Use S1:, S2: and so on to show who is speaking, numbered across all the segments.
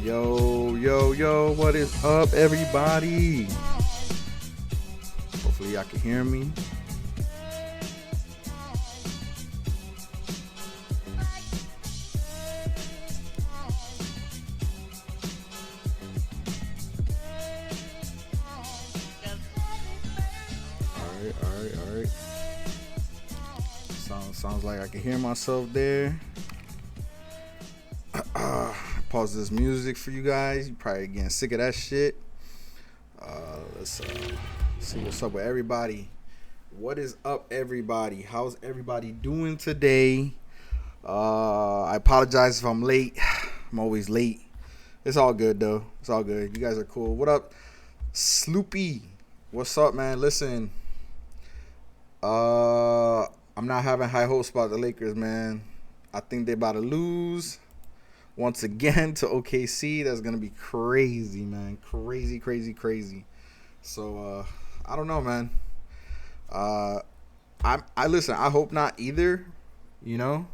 S1: Yo, what is up, everybody? Hopefully, y'all can hear me. All right. Sounds like I can hear myself there. Pause this music for you guys. You probably getting sick of that shit. Let's see what's up with everybody. What is up, everybody? How's everybody doing today? I apologize if I'm late. I'm always late. It's all good though. It's all good. You guys are cool. What up, Sloopy? What's up, man? Listen, I'm not having high hopes about the Lakers, man. I think they're about to lose once again to OKC. That's gonna be crazy, man. Crazy. So I don't know, man. I listen. I hope not either. You know,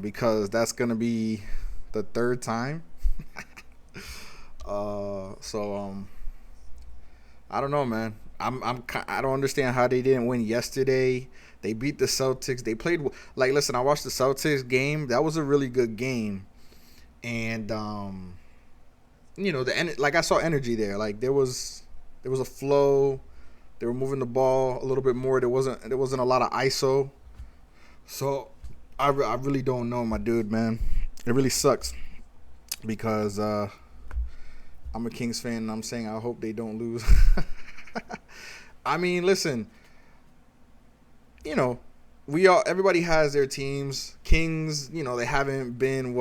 S1: because that's gonna be the third time. I don't know, man. I don't understand how they didn't win yesterday. They beat the Celtics. They played like, listen, I watched the Celtics game. That was a really good game. And you know, like I saw energy there. Like there was a flow. They were moving the ball a little bit more. There wasn't a lot of ISO. So I really don't know, my dude, man. It really sucks because I'm a Kings fan and I'm saying I hope they don't lose. I mean, listen, you know, everybody has their teams. Kings, you know, they haven't been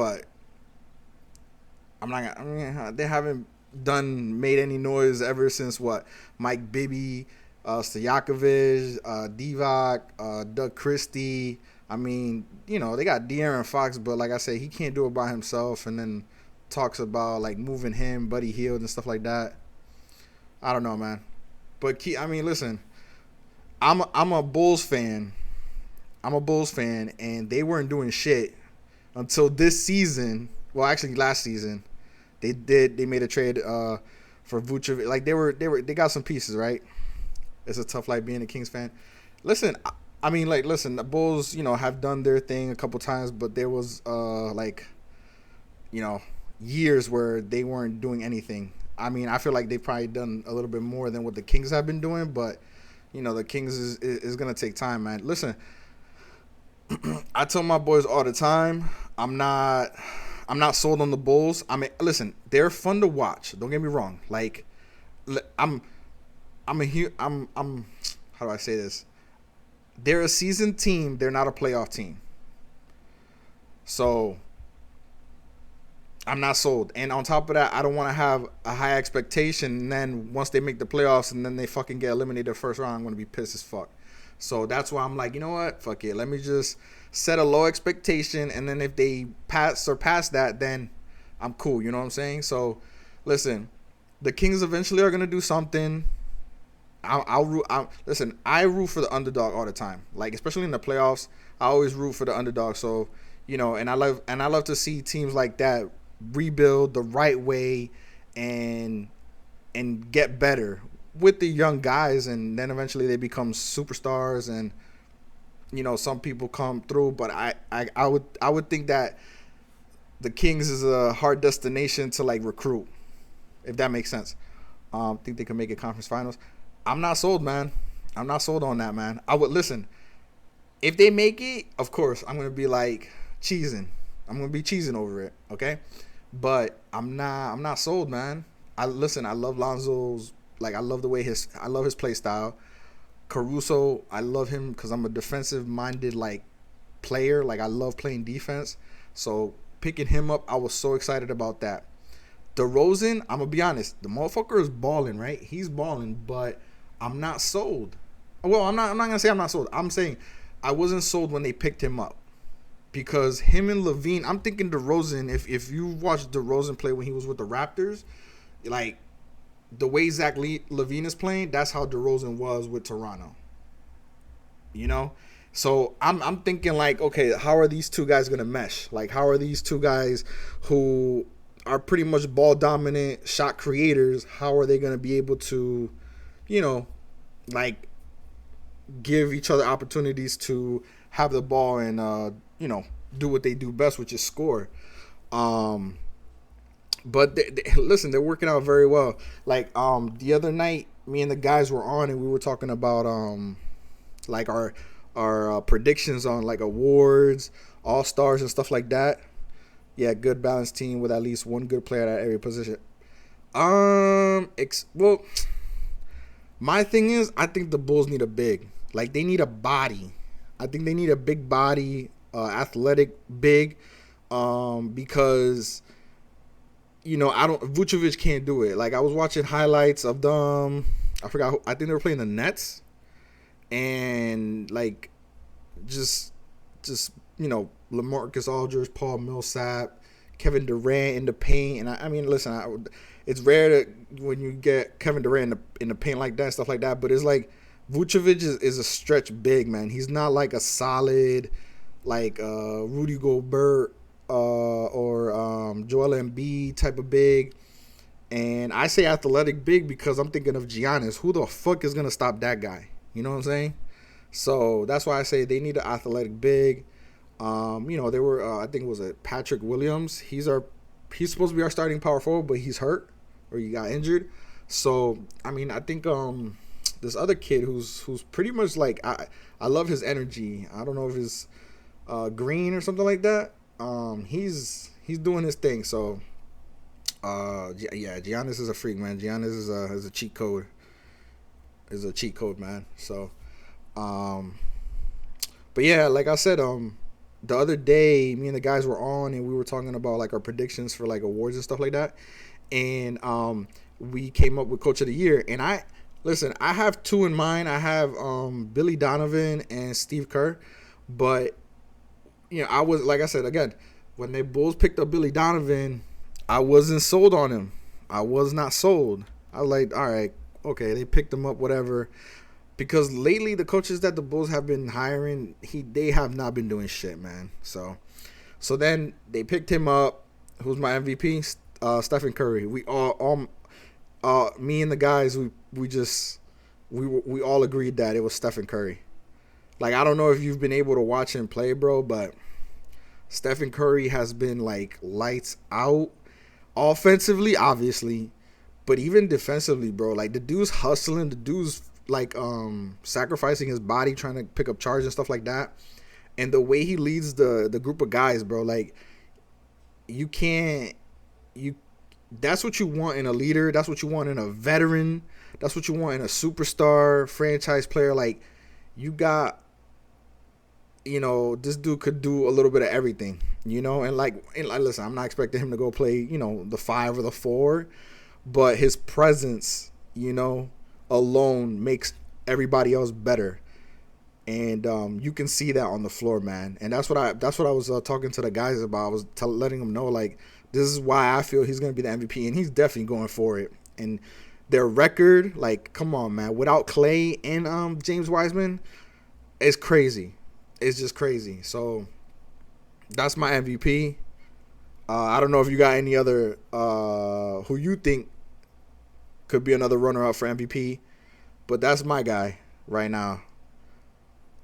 S1: they haven't made any noise ever since Mike Bibby, Stojakovic, Divac, Doug Christie. I mean, you know, they got De'Aaron Fox, but like I said, he can't do it by himself. And then talks about like moving him, Buddy Hield, and stuff like that. I don't know, man. But I mean, listen, I'm a Bulls fan. And they weren't doing shit until this season. Well, actually, last season, they made a trade for Vucevic. Like they got some pieces, right? It's a tough life being a Kings fan. Listen, I mean, like, listen, the Bulls, you know, have done their thing a couple times, but there was like, you know, years where they weren't doing anything. I mean, I feel like they've probably done a little bit more than what the Kings have been doing, but you know, the Kings is gonna take time, man. Listen, I tell my boys all the time, I'm not sold on the Bulls. I mean, listen, they're fun to watch. Don't get me wrong. Like, I'm how do I say this? They're a seasoned team. They're not a playoff team. So I'm not sold. And on top of that, I don't want to have a high expectation. And then once they make the playoffs and then they fucking get eliminated first round, I'm going to be pissed as fuck. So that's why I'm like, you know what? Fuck it. Let me just set a low expectation. And then if they surpass that, then I'm cool. You know what I'm saying? So listen, the Kings eventually are going to do something. Listen, I root for the underdog all the time. Like, especially in the playoffs, I always root for the underdog. So, you know, and I love to see teams like that rebuild the right way and get better with the young guys, and then eventually they become superstars, and you know, some people come through. But I would think that the Kings is a hard destination to like recruit, if that makes sense. Think they can make it conference finals. I'm not sold, man. I'm not sold on that, man. I would listen. If they make it, of course, I'm gonna be like cheesing. I'm gonna be cheesing over it, okay? But I'm not sold, man. I love Lonzo's, like, I love his play style. Caruso, I love him because I'm a defensive minded like player. Like, I love playing defense. So picking him up, I was so excited about that. DeRozan, I'm gonna be honest, the motherfucker is balling, right? He's balling, but I'm not sold. Well, I'm not gonna say I'm not sold. I'm saying I wasn't sold when they picked him up. Because him and Levine, I'm thinking DeRozan, if you watched DeRozan play when he was with the Raptors, like, the way Zach Levine is playing, that's how DeRozan was with Toronto. You know? So I'm thinking, like, okay, how are these two guys going to mesh? Like, how are these two guys who are pretty much ball dominant shot creators, how are they going to be able to, you know, like give each other opportunities to have the ball and you know, do what they do best, which is score. Um, but listen, they're working out very well. Like the other night, me and the guys were on and we were talking about like our predictions on like awards, all stars and stuff like that. Yeah, good balanced team with at least one good player at every position. Well, my thing is, I think the Bulls need a big. Like they need a body. I think they need a big body, athletic big, because you know I don't. Vucevic can't do it. Like I was watching highlights of them. I forgot. I think they were playing the Nets, and like just you know LaMarcus Aldridge, Paul Millsap, Kevin Durant in the paint, and I mean, listen, it's rare that when you get Kevin Durant in the paint like that, stuff like that. But it's like Vucevic is a stretch big, man. He's not like a solid like Rudy Gobert or Joel Embiid type of big. And I say athletic big because I'm thinking of Giannis. Who the fuck is gonna stop that guy? You know what I'm saying? So that's why I say they need an athletic big. You know, they were I think it was a Patrick Williams. He's supposed to be our starting power forward, but he's hurt or he got injured. So I mean, I think this other kid who's pretty much like I love his energy. I don't know if it's Green or something like that. He's doing his thing. So yeah, Giannis is a freak, man. Giannis is a cheat code. Is a cheat code, man. So but yeah, like I said, the other day, me and the guys were on and we were talking about like our predictions for like awards and stuff like that. And we came up with Coach of the Year. And I have two in mind. I have Billy Donovan and Steve Kerr. But you know, I was, like I said, again, when the Bulls picked up Billy Donovan, I wasn't sold on him. I was not sold. I was like, all right, okay, they picked him up, whatever. Because lately, the coaches that the Bulls have been hiring, they have not been doing shit, man. So then they picked him up. Who's my MVP? Stephen Curry. We all me and the guys, we all agreed that it was Stephen Curry. Like, I don't know if you've been able to watch him play, bro, but Stephen Curry has been like lights out. Offensively, obviously, but even defensively, bro. Like the dude's hustling. The dude's like sacrificing his body trying to pick up charge and stuff like that. And the way he leads the group of guys, bro, like that's what you want in a leader. That's what you want in a veteran. That's what you want in a superstar franchise player. Like you got, you know, this dude could do a little bit of everything, you know, and listen, I'm not expecting him to go play, you know, the 5 or the 4, but his presence, you know, alone makes everybody else better. And you can see that on the floor, man. And that's what I was talking to the guys about. I was letting them know, like, this is why I feel he's going to be the MVP, and he's definitely going for it. And their record, like, come on, man, without Clay and James Wiseman, it's crazy. It's just crazy. So that's my MVP. I don't know if you got any other who you think could be another runner-up for MVP, but that's my guy right now.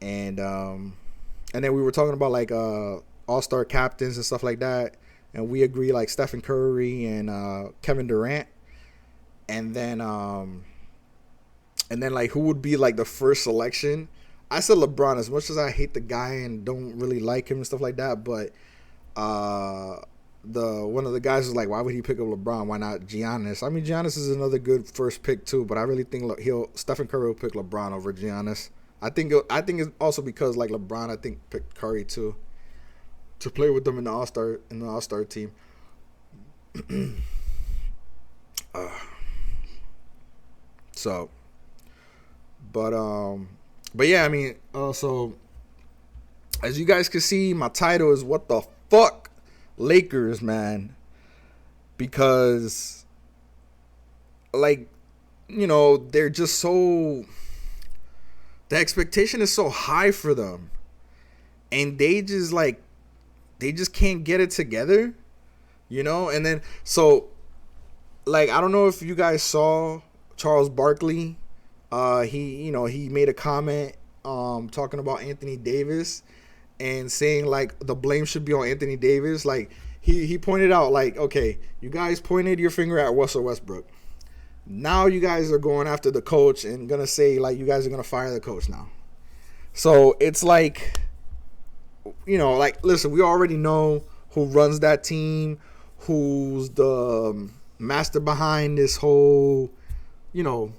S1: And then we were talking about like all-star captains and stuff like that, and we agree like Stephen Curry and Kevin Durant, and then like who would be like the first selection. I said LeBron, as much as I hate the guy and don't really like him and stuff like that, but one of the guys was like, why would he pick up LeBron? Why not Giannis? I mean, Giannis is another good first pick too, but I really think Stephen Curry will pick LeBron over Giannis. I think it's also because like LeBron, I think picked Curry too to play with them in the All-Star team. But yeah, I mean, so as you guys can see, my title is "What the Fuck Lakers, man," because like, you know, they're just so, the expectation is so high for them, and they just can't get it together. And then so like I don't know if you guys saw Charles Barkley. He made a comment talking about Anthony Davis and saying like the blame should be on Anthony Davis. Like he pointed out like, okay, you guys pointed your finger at Russell Westbrook. Now you guys are going after the coach and gonna say like you guys are gonna fire the coach now. So it's like, like listen, we already know who runs that team, who's the master behind this whole, I'm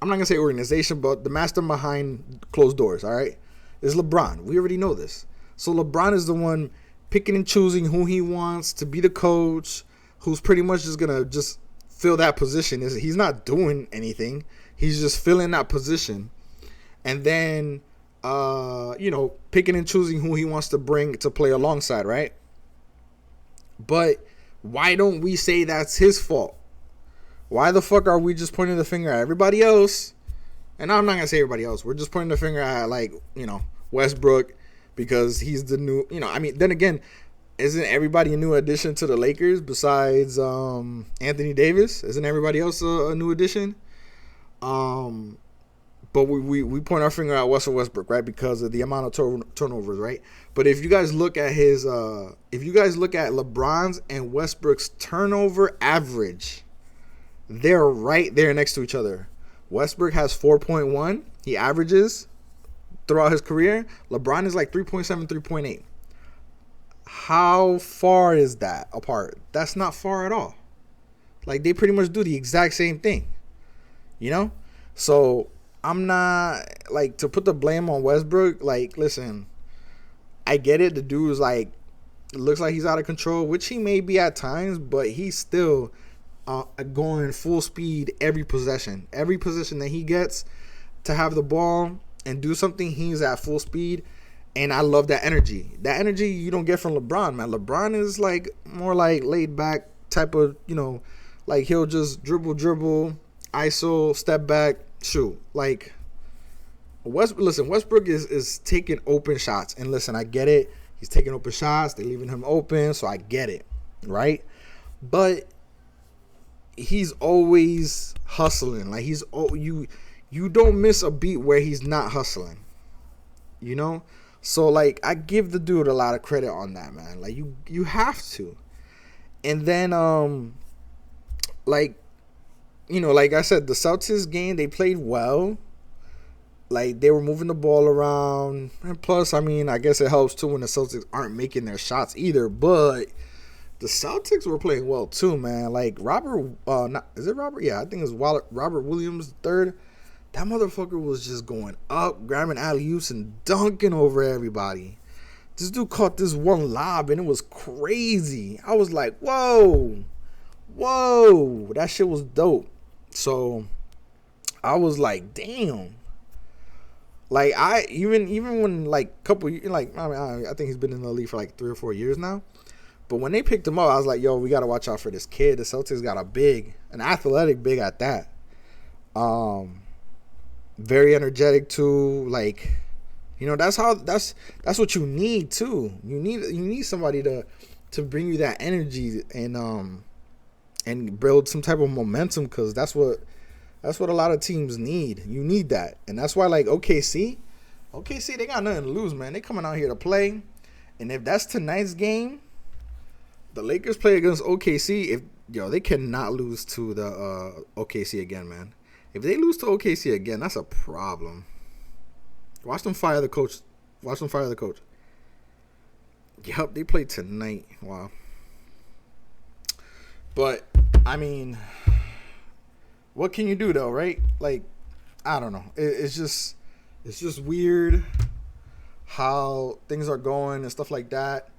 S1: not gonna say organization, but the master behind closed doors. All right, is LeBron. We already know this. So LeBron is the one picking and choosing who he wants to be the coach, who's pretty much just gonna just fill that position. He's not doing anything. He's just filling that position, and then picking and choosing who he wants to bring to play alongside, right? But why don't we say that's his fault? Why the fuck are we just pointing the finger at everybody else? And I'm not gonna say everybody else. We're just pointing the finger at Westbrook because he's the new. Then again, isn't everybody a new addition to the Lakers besides Anthony Davis? Isn't everybody else a new addition? But we point our finger at Russell Westbrook, right, because of the amount of turnovers, right? But if you guys look at LeBron's and Westbrook's turnover average, they're right there next to each other. Westbrook has 4.1. He averages throughout his career. LeBron is like 3.7, 3.8. How far is that apart? That's not far at all. Like, they pretty much do the exact same thing. So I'm not, like, to put the blame on Westbrook. Like, listen, I get it. The dude is, like, it looks like he's out of control, which he may be at times, but he's still going full speed every possession. Every possession that he gets to have the ball and do something, he's at full speed. And I love that energy. That energy you don't get from LeBron, man. LeBron is like more like laid back type of, like he'll just dribble, ISO, step back, shoot. Like Westbrook is taking open shots. And listen, I get it. He's taking open shots. They're leaving him open, so I get it, right? But he's always hustling. Like you don't miss a beat where he's not hustling. So like I give the dude a lot of credit on that, man. Like you have to. And then like I said, the Celtics game, they played well. Like they were moving the ball around. And plus, I guess it helps too when the Celtics aren't making their shots either, but the Celtics were playing well too, man. Like is it Robert? Yeah, I think it's Robert Williams III. That motherfucker was just going up, grabbing alley-oops and dunking over everybody. This dude caught this one lob and it was crazy. I was like, whoa, that shit was dope. So I was like, damn. Like I even when like I think he's been in the league for like 3 or 4 years now. But when they picked him up, I was like, yo, we gotta watch out for this kid. The Celtics got an athletic big at that. Very energetic too. Like, that's what you need too. You need somebody to bring you that energy and build some type of momentum, because that's what a lot of teams need. You need that. And that's why like OKC, they got nothing to lose, man. They coming out here to play. And if that's tonight's game, the Lakers play against OKC, they cannot lose to the OKC again, man. If they lose to OKC again, that's a problem. Watch them fire the coach. Yup, they play tonight. Wow. But, what can you do though, right? Like, I don't know. It's just weird how things are going and stuff like that.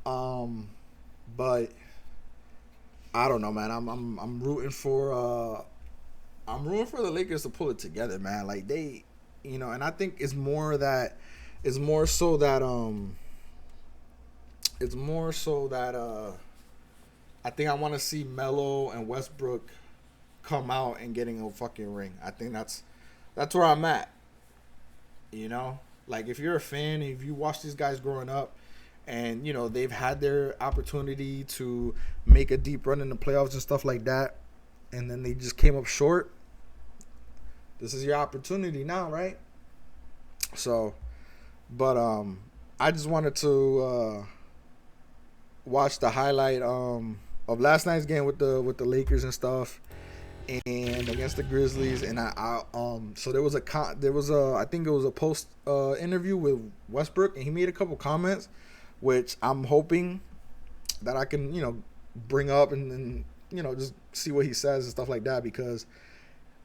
S1: But I don't know, man. I'm rooting for the Lakers to pull it together, man. Like they, and I think it's more so that I think I want to see Melo and Westbrook come out and getting a fucking ring. I think that's where I'm at. Like if you're a fan, if you watch these guys growing up, and they've had their opportunity to make a deep run in the playoffs and stuff like that, and then they just came up short. This is your opportunity now, right? So, but I just wanted to watch the highlight of last night's game with the Lakers and stuff, and against the Grizzlies. And so there was a I think it was a post interview with Westbrook, and he made a couple comments, which I'm hoping that I can bring up and just see what he says and stuff like that, because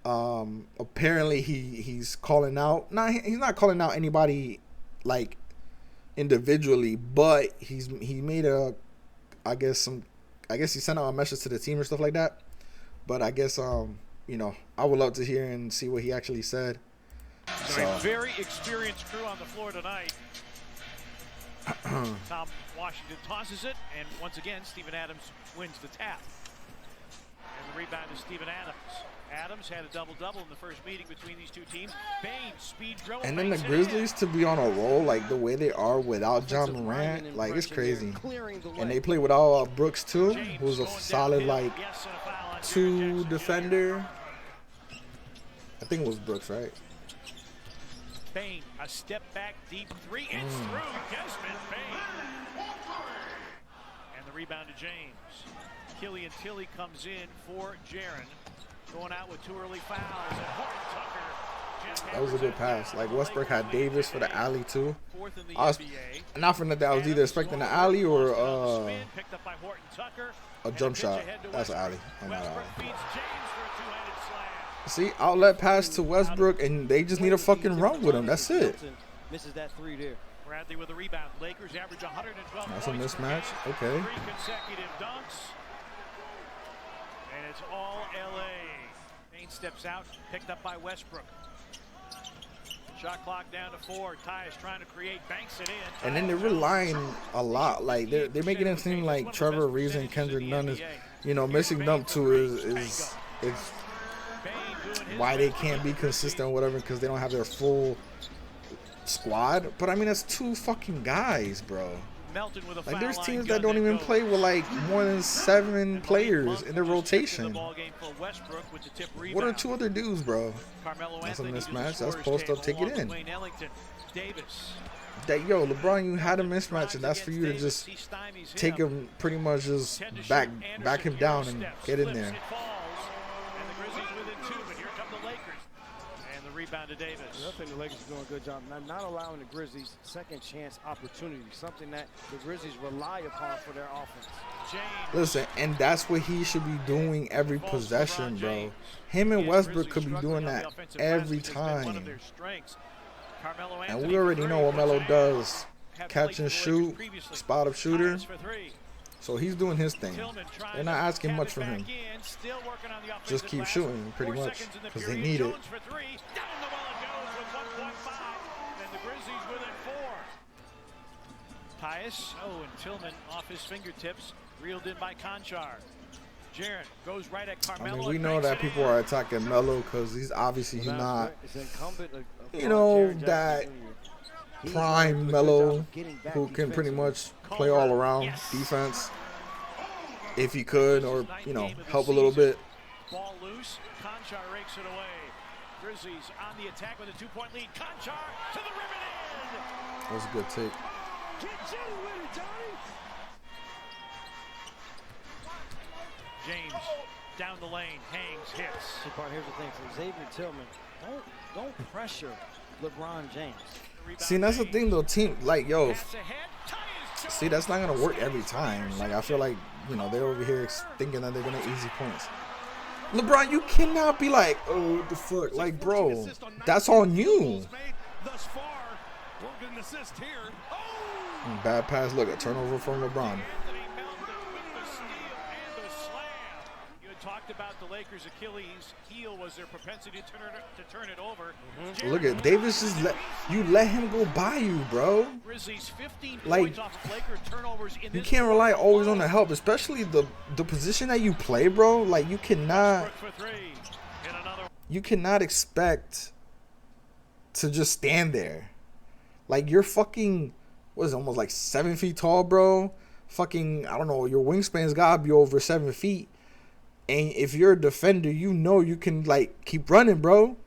S1: apparently he's calling out. He's not calling out anybody like individually, but he made I guess he sent out a message to the team or stuff like that. But I guess I would love to hear and see what he actually said.
S2: So a very experienced crew on the floor tonight. Tom Washington tosses it, and once again Steven Adams wins the tap. And the rebound is Steven Adams. Adams had a double-double in the first meeting between these two teams. Bain, speed dribble. And
S1: then the Grizzlies to be on a roll like the way they are without John Morant, like it's crazy. And they play without Brooks too, who's a solid like 2 defender. I think it was Brooks, right?
S2: Bain, a step back deep 3. It's through. Desmond Bain. And the rebound to James. Killian Tilly comes in for Jaren. Going out with 2 early fouls. And Horton Tucker.
S1: That was a good pass. Like Westbrook had Davis for the alley too. Not for nothing. I was either expecting the alley or a jump shot. That's an alley. See, outlet pass to Westbrook, and they just need a fucking run with him. That's it.
S2: Misses that 3 there. Bradley with a rebound. Lakers average 112
S1: That's a mismatch. Okay.
S2: 3 consecutive dunks. And it's all LA. Bain steps out, picked up by Westbrook. Shot clock down to 4. Tyus trying to create, banks it in.
S1: And then they're relying a lot. Like they're making it seem like Trevor Ariza and Kendrick Nunn is, missing them too is why they can't be consistent or whatever, because they don't have their full squad. But I mean, that's 2 fucking guys, bro. Like there's teams that don't even play with like more than 7 players in their rotation. What are 2 other dudes, bro? That's a mismatch. That's post up, take it in. LeBron, you had a mismatch, and that's for you to just take him, pretty much just back him down and get in there.
S2: Rebound to Davis.
S3: I think the Lakers are doing a good job not allowing the Grizzlies second chance opportunity, something that the Grizzlies rely upon for their offense.
S1: Listen, and that's what he should be doing every possession, bro. Him and Westbrook could be doing that every time. And we already know what Melo does. Catch and shoot, spot up shooter. So he's doing his thing. They're not asking much from him. Just keep shooting, pretty much, because they need it.
S2: Tyus, and Tillman off his fingertips, reeled in by Conchar. Jaren goes right at Carmelo.
S1: I mean, we know that people are attacking Melo because he's obviously not, that prime Melo who can pretty much play all around defense if he could, or help a little bit.
S2: Ball loose, Conchar rakes it away. Grizzlies on the attack with a 2-point lead. Conchar to the rim and in.
S1: That was a good take.
S2: James down the lane, hangs, hits.
S3: Here's the thing for Xavier Tillman: don't pressure LeBron James.
S1: See, that's the thing though, team, like, see, that's not gonna work every time. Like, I feel like they're over here thinking that they're gonna easy points. LeBron, you cannot be like, oh, what the fuck, like, bro, that's on you. Bad pass, look, a turnover from LeBron.
S2: Talked about the Lakers' Achilles heel was their propensity to turn it over.
S1: Look at Davis, just let him go by you, bro. Like, you can't rely always on the help, especially the position that you play, bro. Like, you cannot expect to just stand there. Like, you're fucking what is it, almost like 7 feet tall, bro. Fucking, I don't know, your wingspan's gotta be over 7 feet. And if you're a defender, you know you can, like, keep running, bro.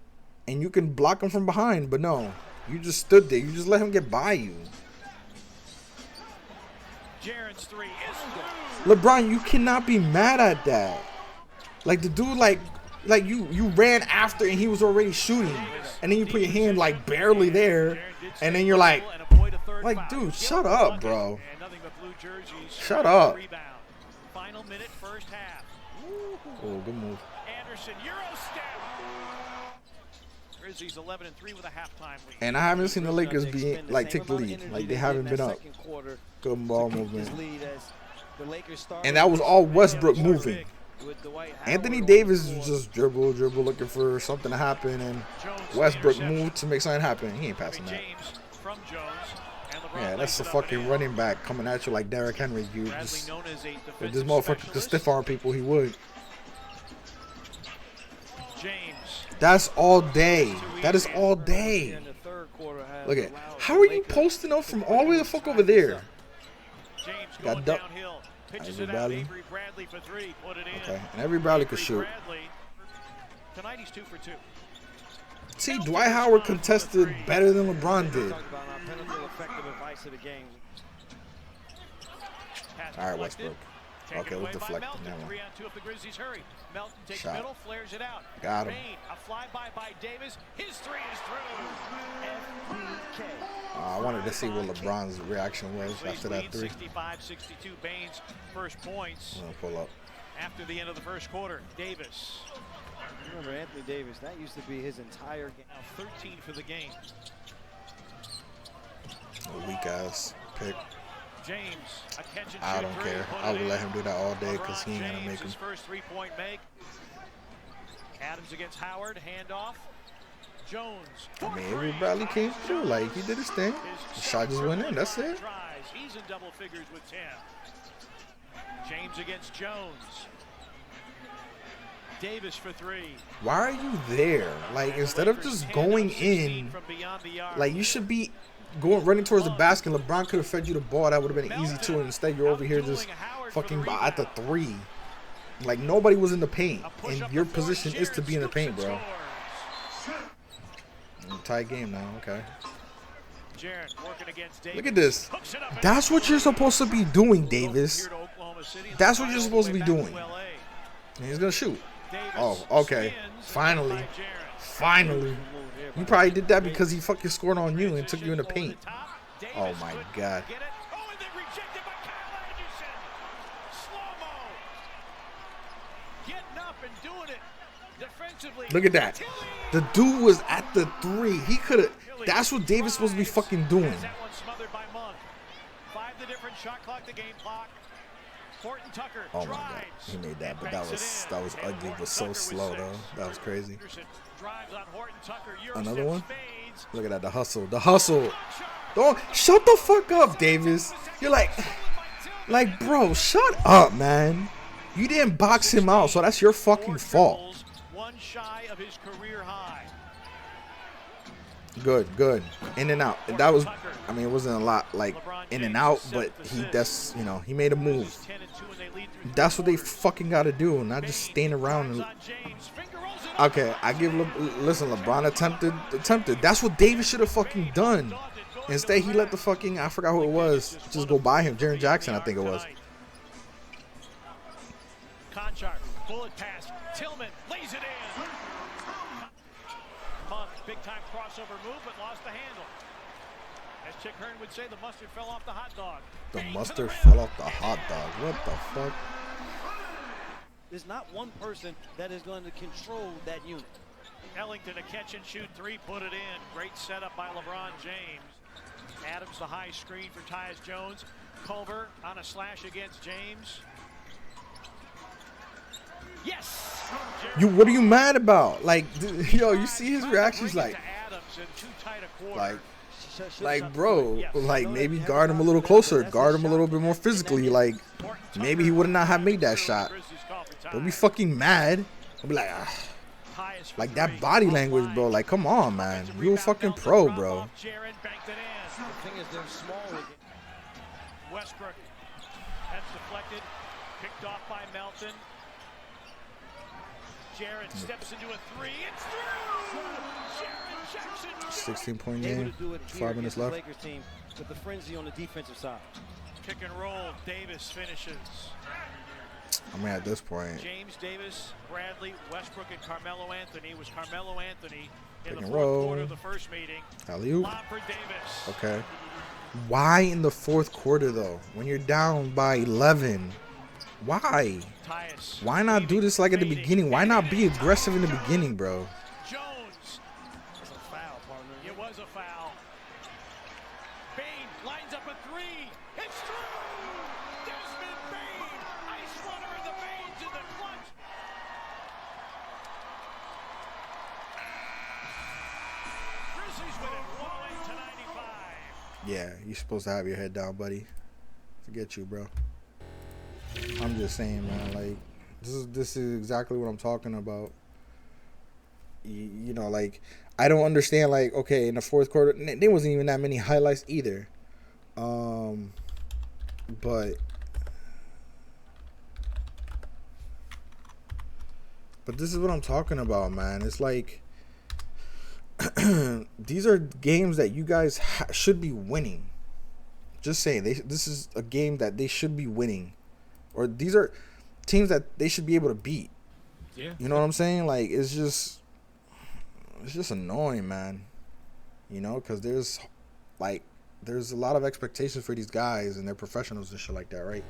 S1: And you can block him from behind. But no, you just stood there. You just let him get by you.
S2: Jaren's three is
S1: LeBron, you cannot be mad at that. Like, the dude, like you ran after and he was already shooting. And then you put your hand, like, barely there. And then you're like, dude, shut up, bro. Shut up.
S2: Final minute, first half.
S1: Oh, good move.
S2: Anderson, Euro step. Grizzlies 11-3 with a halftime lead.
S1: And I haven't seen the Lakers be like take the lead. Like, they haven't been up. Good ball movement. And that was all Westbrook moving. Anthony Davis was just dribble, looking for something to happen, and Westbrook moved to make something happen. He ain't passing that. Yeah, that's a fucking running back coming at you like Derrick Henry. You just, if this motherfucker could stiff arm people, he would. That's all day. That is all day. Look at, how are you posting up from all the way the fuck over there? Got duck. Avery Bradley. Okay, and Avery Bradley could shoot.
S2: Tonight he's 2 for 2.
S1: See, Dwight Howard contested better than LeBron did. All right, Westbrook. Okay, we'll deflect. Never mind.
S2: Melton takes
S1: Shot.
S2: middle, flares it out.
S1: Got him.
S2: Payne, a flyby by Davis. His three is through.
S1: I wanted to see what LeBron's reaction was after that three.
S2: 65-62. Baines first points.
S1: I'm gonna pull up.
S2: After the end of the first quarter, Davis.
S3: Remember Anthony Davis? That used to be his entire game.
S2: Now 13 for the game.
S1: A weak ass pick.
S2: James, a catch and
S1: I
S2: shoot
S1: don't
S2: three,
S1: care.
S2: put
S1: I
S2: it
S1: would
S2: in.
S1: let him do that all day because he ain't gonna
S2: James,
S1: make him.
S2: his first three-point make. Adams against Howard, handoff. Jones.
S1: I mean, Avery Bradley came through. Like, he did his thing. The shot just went in. That's it.
S2: He's in double figures with 10. James against Jones. Davis for three.
S1: Why are you there? Like, instead of just going in, like, you should be running towards the basket. LeBron could have fed you the ball. That would have been an easy two. Instead, you're over here just fucking at the three. Like, nobody was in the paint. And your position is to be in the paint, bro. Tight game now. Okay. Look at this. That's what you're supposed to be doing, Davis. That's what you're supposed to be doing. And he's going to shoot. Oh, okay. Finally. Finally. You probably did that because he fucking scored on you and took you in the paint. Oh, my God. Look at that. The dude was at the three. He could have. That's what Davis supposed to be fucking doing. Oh my God, he made that, but that was ugly, but so slow though. That was crazy. Another one. Look at that, the hustle. Don't shut the fuck up, Davis. You're like, bro, shut up, man. You didn't box him out, so that's your fucking fault.
S2: One shy of his career high.
S1: Good. In and out. That was, I mean, it wasn't a lot like in and out, but he made a move. That's what they fucking got to do, not just stand around and. Okay, I give. Listen, LeBron attempted. That's what Davis should have fucking done. Instead, he let the fucking, I forgot who it was, just go by him. Jaren Jackson, I think it was.
S2: Conchar, bullet pass. Tillman lays it in. Monk, big time crossover move, but lost the handle. As Chick Hearn would say, the mustard fell off the hot dog.
S1: The mustard fell off the hot dog. What the fuck?
S3: There's not one person that is going to control that unit.
S2: Ellington, a catch and shoot three, put it in. Great setup by LeBron James. Adams, the high screen for Tyus Jones. Culver on a slash against James. Yes.
S1: What are you mad about? Like, yo, you see his reactions, like, bro, like maybe guard him a little closer, guard him a little bit more physically. Like, maybe he would not have made that shot. Don't be fucking mad. I'll be like,
S2: Tyus
S1: Like
S2: for
S1: that
S2: three.
S1: body language, bro. Like, come on, man.
S2: Offensive
S1: You a
S2: rebound,
S1: fucking
S2: Melton,
S1: pro,
S2: drop
S1: bro.
S2: off, Jaren banked it in.
S3: The thing is, they're small.
S2: Westbrook. That's deflected. Picked off by Melton. Jaren steps into a three. It's through! Jaren Jackson.
S1: 16-point
S3: Able
S1: game.
S3: to do it here
S1: 5 minutes
S3: against the
S1: left.
S3: Lakers team with the frenzy on the defensive side.
S2: Pick and roll. Davis finishes.
S1: I mean, at this point,
S2: James Davis, Bradley, Westbrook, and Carmelo Anthony. It was Carmelo Anthony in
S1: Pick
S2: the
S1: and
S2: fourth
S1: roll.
S2: quarter of the first meeting.
S1: alley-oop.
S2: Lob for Davis.
S1: Okay. Why in the fourth quarter though? When you're down by 11, why?
S2: Tyus.
S1: Why not do this like at the
S2: Fading.
S1: beginning? Why not be aggressive in the beginning, bro?
S2: Jones.
S3: That's a foul, partner.
S2: It was a foul. Bain lines up a three. It's through. Desmond Bain. Ice runner in the veins in the clutch. Grizzlies win it 108 to 95.
S1: Yeah, you're supposed to have your head down, buddy. Forget you, bro. I'm just saying, man. Like, this is exactly what I'm talking about. You know, like, I don't understand. Like, okay, in the fourth quarter, there wasn't even that many highlights either. But this is what I'm talking about, man. It's like these are games that you guys should be winning. Just saying, this is a game that they should be winning, or these are teams that they should be able to beat.
S4: Yeah.
S1: You know what I'm saying? Like, it's just annoying, man. You know, because there's a lot of expectations for these guys, and they're professionals and shit like that, right?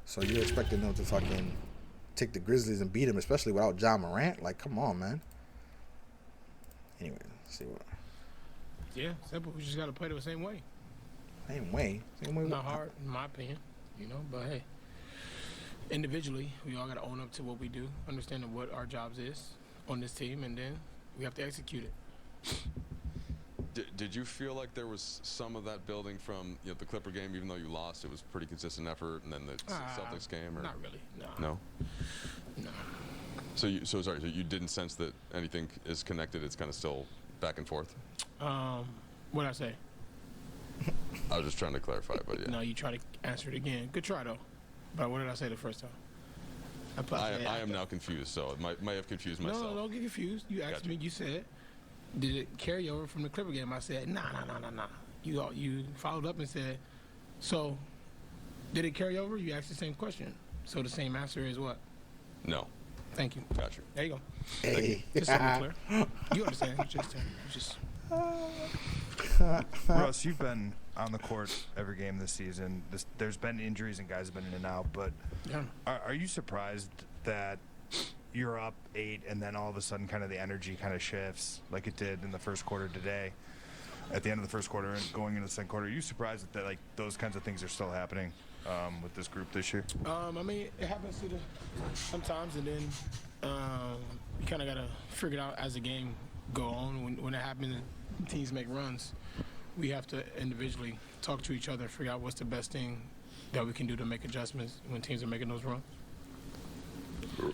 S1: So you're expecting them to fucking take the Grizzlies and beat them, especially without Ja Morant. Like, come on, man. Anyway, let's see what.
S4: Yeah, simple. We just got to play the same way.
S1: Same way.
S4: Not hard, in my opinion, you know, but hey, individually, we all got to own up to what we do, understanding what our jobs is on this team, and then we have to execute it.
S5: Did you feel like there was some of that building from the Clipper game, even though you lost? It was pretty consistent effort, and then the Celtics game, or
S4: not really? No.
S5: No. So you didn't sense that anything is connected? It's kind of still back and forth.
S4: What'd I say?
S5: I was just trying to clarify, but yeah.
S4: No, you try to answer it again. Good try though. But what did I say the first time?
S5: I am now confused, so it might have confused myself.
S4: No, don't get confused. You asked me. You said, did it carry over from the Clipper game? I said, nah. You followed up and said, so did it carry over? You asked the same question. So the same answer is what?
S5: No.
S4: Thank you.
S5: Got you.
S4: There you go.
S1: Hey.
S4: Just so we're clear. You understand? You just.
S6: Russ, you've been on the court every game this season. There's been injuries and guys have been in and out, but
S4: Yeah.
S6: are you surprised that you're up 8 and then all of a sudden kind of the energy kind of shifts like it did in the first quarter today? At the end of the first quarter and going into the second quarter, are you surprised that like those kinds of things are still happening with this group this year?
S4: I mean, it happens sometimes, and then you kind of gotta figure it out as the game go on. When it happens, and teams make runs. We have to individually talk to each other, figure out what's the best thing that we can do to make adjustments when teams are making those runs.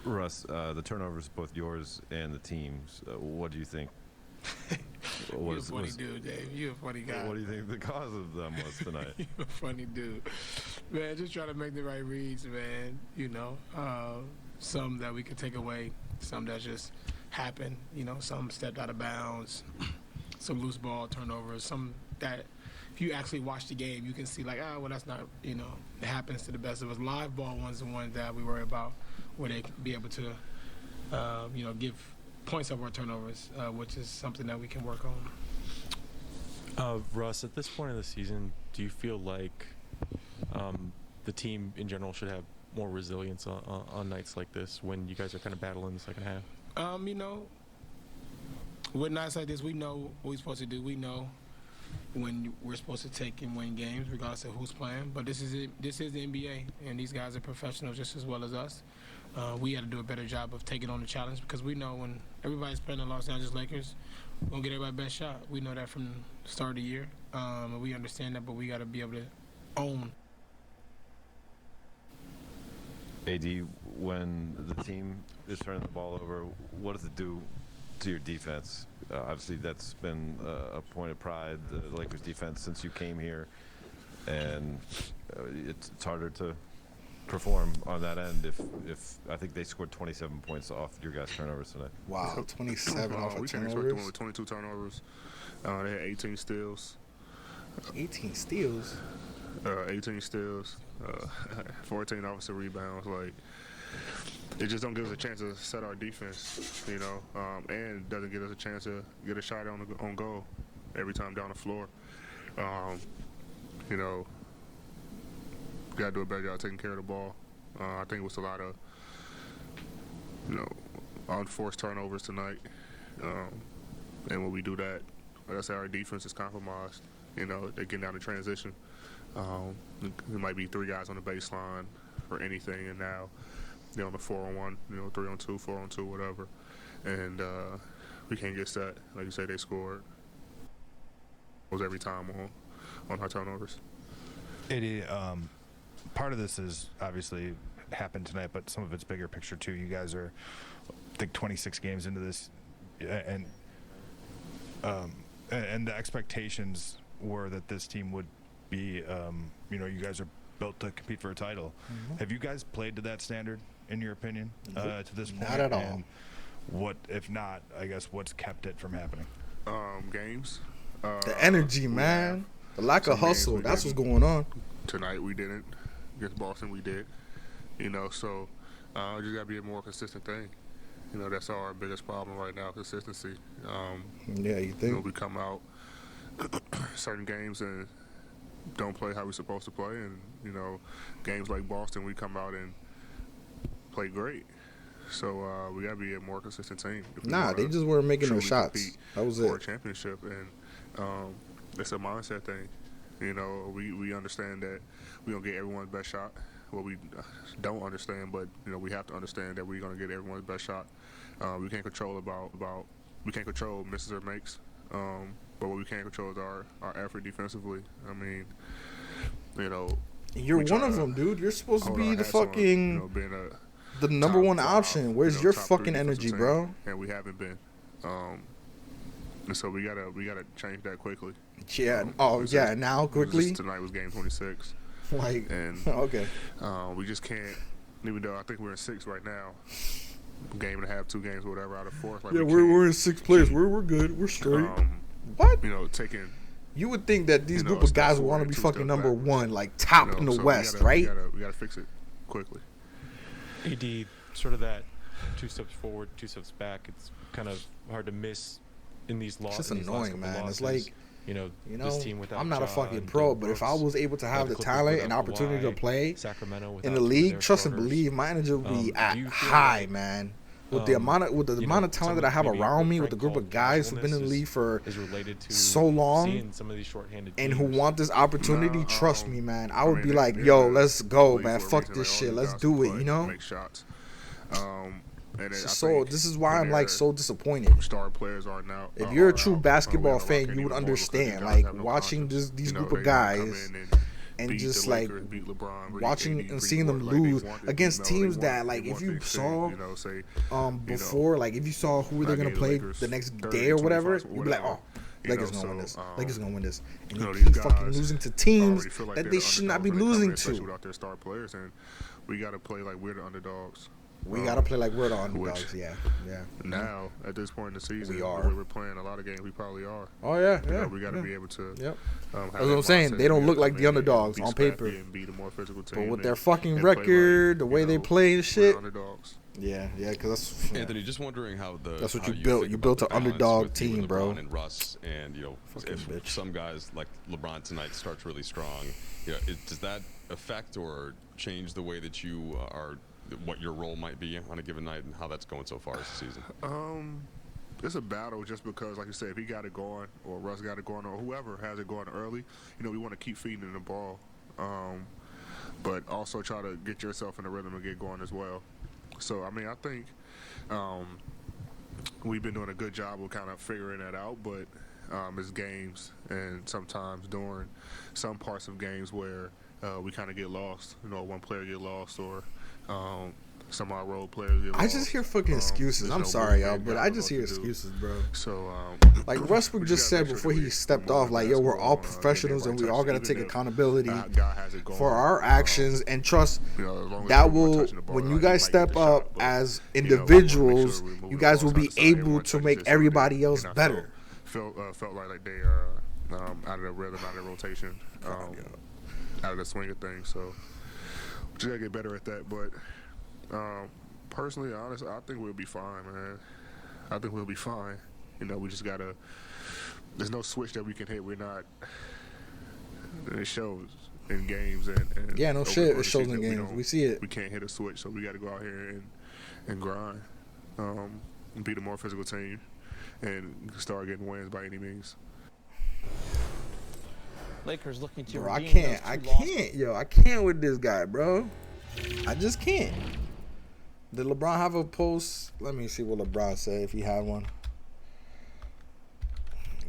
S7: Russ, the turnovers, both yours and the team's. What do you think?
S4: You're a funny dude, Dave. You're a funny guy.
S7: What do you think the cause of them was tonight?
S4: You're a funny dude. Man, just trying to make the right reads, man. You know, some that we could take away, some that just happened. You know, some stepped out of bounds, some loose ball turnovers, some that if you actually watch the game, you can see like, well, that's not, it happens to the best of us. Live ball one's the one that we worry about, where they can be able to, give points over our turnovers, which is something that we can work on.
S8: Russ, at this point in the season, do you feel like the team in general should have more resilience on nights like this when you guys are kind of battling the second half?
S4: With nights like this, we know what we're supposed to do. We know when we're supposed to take and win games, regardless of who's playing. But this is it. This is the NBA, and these guys are professionals just as well as us. We got to do a better job of taking on the challenge because we know when everybody's playing the Los Angeles Lakers, we're going to get everybody's best shot. We know that from the start of the year. And we understand that, but we got to be able to own.
S7: AD, when the team is turning the ball over, what does it do to your defense. Obviously, that's been a point of pride, the Lakers defense, since you came here, and it's harder to perform on that end if I think they scored 27 points off your guys' turnovers tonight.
S1: Wow, 27 off
S9: We
S1: of
S9: can't expect to win
S1: turnovers.
S9: with 22 turnovers. They had 18 steals.
S1: 18 steals.
S9: 18 steals, 14 offensive rebounds. Like, it just don't give us a chance to set our defense, you know, and doesn't give us a chance to get a shot on goal every time down the floor. You know, got to do a better job taking care of the ball. I think it was a lot of, you know, unforced turnovers tonight. And when we do that, like I said, our defense is compromised. You know, they get down to transition. There might be 3 guys on the baseline or anything, and now they're on the 4-on-1, you know, 3-on-2, 4-on-2, whatever. And we can't get set. Like you say, they scored every time on our turnovers.
S6: Eddie, part of this is obviously happened tonight, but some of it's bigger picture too. You guys are, I think, 26 games into this, and the expectations were that this team would be, you know, you guys are built to compete for a title.
S1: Mm-hmm.
S6: Have you guys played to that standard, in your opinion, to this point?
S1: Not at all.
S6: And what, if not, I guess, what's kept it from happening?
S9: Games.
S1: The energy, man. The lack of hustle. That's what's going on.
S9: Tonight we didn't. Against Boston we did. You know, so just got to be a more consistent thing. You know, that's our biggest problem right now, consistency.
S1: Yeah, you
S9: You know,
S1: think?
S9: we come out certain games and don't play how we're supposed to play. And, you know, games like Boston, we come out and play great. So we got to be a more consistent team. if we
S1: Nah,
S9: wanna
S1: they just weren't making no
S9: truly
S1: shots.
S9: compete
S1: That was
S9: for a
S1: it.
S9: championship. And it's a mindset thing. You know, we understand that we don't get everyone's best shot. Well, we don't understand, but, you know, we have to understand that we're going to get everyone's best shot. We can't control we can't control misses or makes. But what we can control is our effort defensively. I mean, you know,
S1: You're
S9: we try
S1: one of
S9: to
S1: them, dude. You're supposed to
S9: hold
S1: be
S9: our
S1: the
S9: hats on,
S1: fucking
S9: you know, being
S1: the number
S9: top
S1: one
S9: five,
S1: option. Where's
S9: you know,
S1: your
S9: top 3
S1: fucking
S9: defensive
S1: energy,
S9: team,
S1: bro?
S9: And we haven't been. And so we gotta change that quickly.
S1: Yeah. Oh,
S9: It's
S1: yeah.
S9: just-
S1: Now, quickly.
S9: Tonight was game 26,
S1: Like,
S9: and
S1: okay.
S9: we just can't. Even though I think we're in 6 right now, game and a half, 2 games, whatever, out of 4th. Like
S1: Yeah,
S9: we
S1: we're
S9: can't
S1: in 6th place.
S9: keep,
S1: We're good. We're straight.
S9: What? You know, taking.
S1: You would think that these
S9: You know,
S1: group of
S9: step
S1: guys
S9: forward
S1: want to
S9: and
S1: be
S9: 2
S1: fucking
S9: steps
S1: number
S9: backwards.
S1: 1, like top
S9: You know,
S1: in the
S9: so
S1: West,
S9: we
S1: right?
S9: gotta fix it quickly.
S8: AD, sort of that 2 steps forward, 2 steps back. It's kind of hard to miss in these losses.
S1: It's just annoying, man. It's like,
S8: you know,
S1: you know,
S8: this team without
S1: I'm not a
S8: Ja
S1: fucking
S8: and
S1: pro,
S8: Dylan
S1: but if I
S8: Brooks,
S1: was able to have the
S8: Clippers
S1: talent
S8: without
S1: and opportunity to
S8: Kawhi,
S1: play
S8: Sacramento
S1: in
S8: without
S1: the
S8: 2 of
S1: league,
S8: their
S1: trust and
S8: starters,
S1: believe, my energy would be
S8: do
S1: at
S8: you feel
S1: high,
S8: like,
S1: man. With the amount of
S8: you know,
S1: talent that
S8: some
S1: I have
S8: maybe
S1: around me,
S8: what
S1: with the
S8: Frank
S1: group of
S8: called
S1: guys who've been in the
S8: casualness
S1: league for
S8: is related to
S1: so long
S8: seeing some of these shorthanded
S1: and who
S8: teams.
S1: want this opportunity, trust me, man. I would
S9: mean,
S1: be
S9: they-
S1: like,
S9: they're
S1: yo,
S9: in the
S1: let's go,
S9: league
S1: man.
S9: for a
S1: Fuck
S9: reason,
S1: this
S9: like, all
S1: shit.
S9: these
S1: Let's
S9: guys
S1: do
S9: can
S1: it,
S9: play,
S1: you know?
S9: Make shots. And I
S1: So
S9: think
S1: this is why
S9: when
S1: I'm like
S9: their
S1: so disappointed.
S9: Star players are now.
S1: If you're a
S9: are
S1: true
S9: out, we
S1: basketball
S9: gotta rock
S1: fan,
S9: it
S1: you
S9: even
S1: would
S9: more because these
S1: understand,
S9: guys
S1: like
S9: have no
S1: watching
S9: conscience.
S1: these
S9: You know,
S1: group of
S9: they wanna come
S1: guys
S9: in
S1: and
S9: beat
S1: just
S9: the
S1: like
S9: Lakers, beat LeBron, beat
S1: watching
S9: AD,
S1: and
S9: beat
S1: seeing them
S9: Ward, like, they
S1: lose
S9: want it,
S1: against
S9: you know,
S1: teams
S9: they
S1: that
S9: want-
S1: like
S9: they
S1: if
S9: want
S1: you
S9: big
S1: saw
S9: things, you know, say,
S1: before, like if you saw who they're
S9: I
S1: gonna
S9: gave the
S1: play
S9: Lakers
S1: the next
S9: 30,
S1: day or whatever,
S9: 25,
S1: you'd be like,
S9: whatever.
S1: oh,
S9: You
S1: Lakers
S9: know,
S1: gonna win
S9: so,
S1: this. Lakers gonna win this. And
S9: you
S1: you
S9: know,
S1: keep
S9: these
S1: fucking
S9: guys
S1: losing to teams
S9: already feel like
S1: that
S9: they're
S1: they
S9: the
S1: should not be
S9: underdogs when they come
S1: losing
S9: in, especially
S1: to.
S9: without their star players, and we got to play like we're the underdogs.
S1: We gotta play like we're the underdogs.
S9: which
S1: Yeah.
S9: Now, at this point in the season,
S1: We are.
S9: the way we're playing a lot of games, we probably are.
S1: Oh yeah,
S9: You
S1: yeah.
S9: know, we got to
S1: yeah.
S9: be able to.
S1: Yep.
S9: Have
S1: That's what I'm saying.
S9: mindset
S1: They
S9: to
S1: don't
S9: be
S1: look
S9: able to
S1: like
S9: come
S1: the
S9: in and
S1: underdogs
S9: be
S1: on
S9: scrappy
S1: paper.
S9: and be the more physical team.
S1: But with
S9: and-
S1: their fucking
S9: and play
S1: record,
S9: like,
S1: the
S9: you
S1: way they
S9: know,
S1: play and
S9: we're
S1: shit.
S9: underdogs.
S1: Yeah, because that's yeah.
S5: Anthony, just wondering how
S1: That's what
S5: how
S1: you built.
S5: think
S1: You
S5: about
S1: built
S5: the
S1: an
S5: balance
S1: underdog
S5: with you and
S1: team, bro.
S5: LeBron and Russ, and you know,
S1: Fucking
S5: if
S1: bitch.
S5: some guys like LeBron tonight starts really strong, you know, does that affect or change the way that you are, what your role might be on a given night, and how that's going so far this season?
S9: It's a battle just because, like you said, if he got it going, or Russ got it going, or whoever has it going early, you know, we want to keep feeding him the ball, but also try to get yourself in the rhythm and get going as well. So, I mean, I think we've been doing a good job of kind of figuring that out, but it's games, and sometimes during some parts of games where we kind of get lost, you know, one player get lost, or some of our role players get
S1: I just
S9: lost.
S1: hear fucking excuses.
S9: There's
S1: I'm
S9: no
S1: sorry, y'all,
S9: movement,
S1: but
S9: y'all
S1: I
S9: don't
S1: just
S9: know
S1: hear
S9: what to do.
S1: excuses, bro.
S9: So,
S1: Like Westbrook
S9: we
S1: just
S9: gotta
S1: said
S9: make sure
S1: before
S9: that
S1: he
S9: we
S1: stepped
S9: move in
S1: off,
S9: the
S1: like, yo, we're all
S9: basketball,
S1: professionals
S9: get
S1: and
S9: right
S1: we all got to
S9: touches,
S1: take
S9: even if
S1: accountability
S9: that guy has it going,
S1: for our actions and trust
S9: you know, as long as
S1: that
S9: people are
S1: will,
S9: touching the ball,
S1: when you
S9: like, he
S1: guys
S9: might
S1: step
S9: get the shot,
S1: up
S9: but,
S1: as
S9: you know, we wanna make sure
S1: individuals,
S9: we move
S1: you
S9: the
S1: guys
S9: ball
S1: will be
S9: side to side,
S1: able
S9: everyone
S1: to
S9: touches
S1: make
S9: it, so
S1: everybody
S9: that-
S1: else
S9: and I
S1: better.
S9: felt like they are out of the rhythm, out of the rotation, out of the swing of things. So we just gotta get better at that. But personally, honestly, I think we'll be fine, man. I think we'll be fine. You know, we just gotta. There's no switch that we can hit. We're not. It shows in games and
S1: Yeah, no
S9: over the
S1: shit. It
S9: course of
S1: shows
S9: the
S1: in
S9: season,
S1: games. We see it.
S9: We can't hit a switch, so we got to go out here and grind, and be the more physical team, and start getting wins by any means.
S10: Lakers looking to
S1: Bro, I
S10: redeem
S1: can't.
S10: those
S1: I
S10: two losses.
S1: can't, yo. I can't with this guy, bro. I just can't. Did LeBron have a post? Let me see what LeBron said if he had one.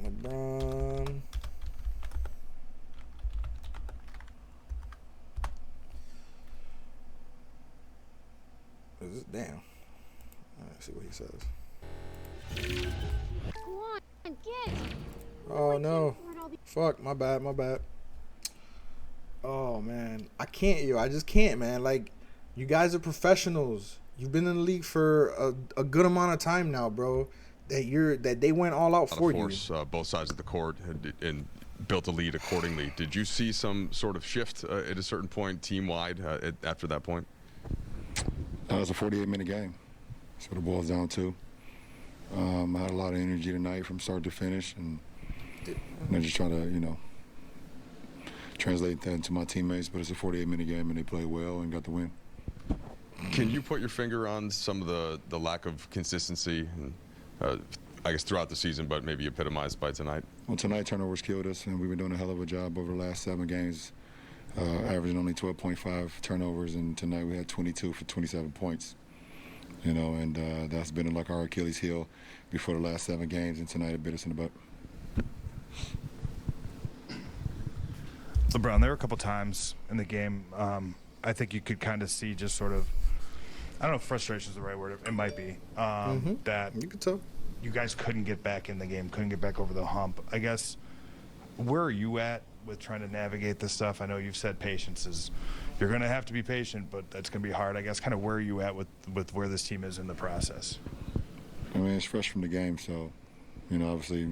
S1: LeBron. Is this damn? Let's see what he says.
S11: Go on, get.
S1: Oh no. Fuck, my bad. Oh man. I can't, yo. I just can't, man. Like, you guys are professionals. You've been in the league for a good amount of time now, bro. That they went all out for you.
S5: Both sides of the court and built a lead accordingly. Did you see some sort of shift at a certain point, team-wide, after that point?
S12: It was a 48-minute game. That's what it boils down to. I had a lot of energy tonight from start to finish, and I just try to, translate that into my teammates. But it's a 48-minute game, and they played well and got the win.
S5: Can you put your finger on some of the lack of consistency, I guess throughout the season, but maybe epitomized by tonight?
S12: Well, tonight turnovers killed us, and we've been doing a hell of a job over the last 7 games, averaging only 12.5 turnovers, and tonight we had 22 for 27 points. And that's been like our Achilles heel before the last 7 games, and tonight it bit us in the butt.
S6: LeBron, there were a couple times in the game I think you could kind of see just sort of, I don't know if frustration is the right word, it might be, that
S1: you could tell
S6: you guys couldn't get back in the game, couldn't get back over the hump. I guess, where are you at with trying to navigate this stuff? I know you've said patience is, you're going to have to be patient, but that's going to be hard. I guess kind of where are you at with where this team is in the process?
S12: I mean, it's fresh from the game, so, obviously,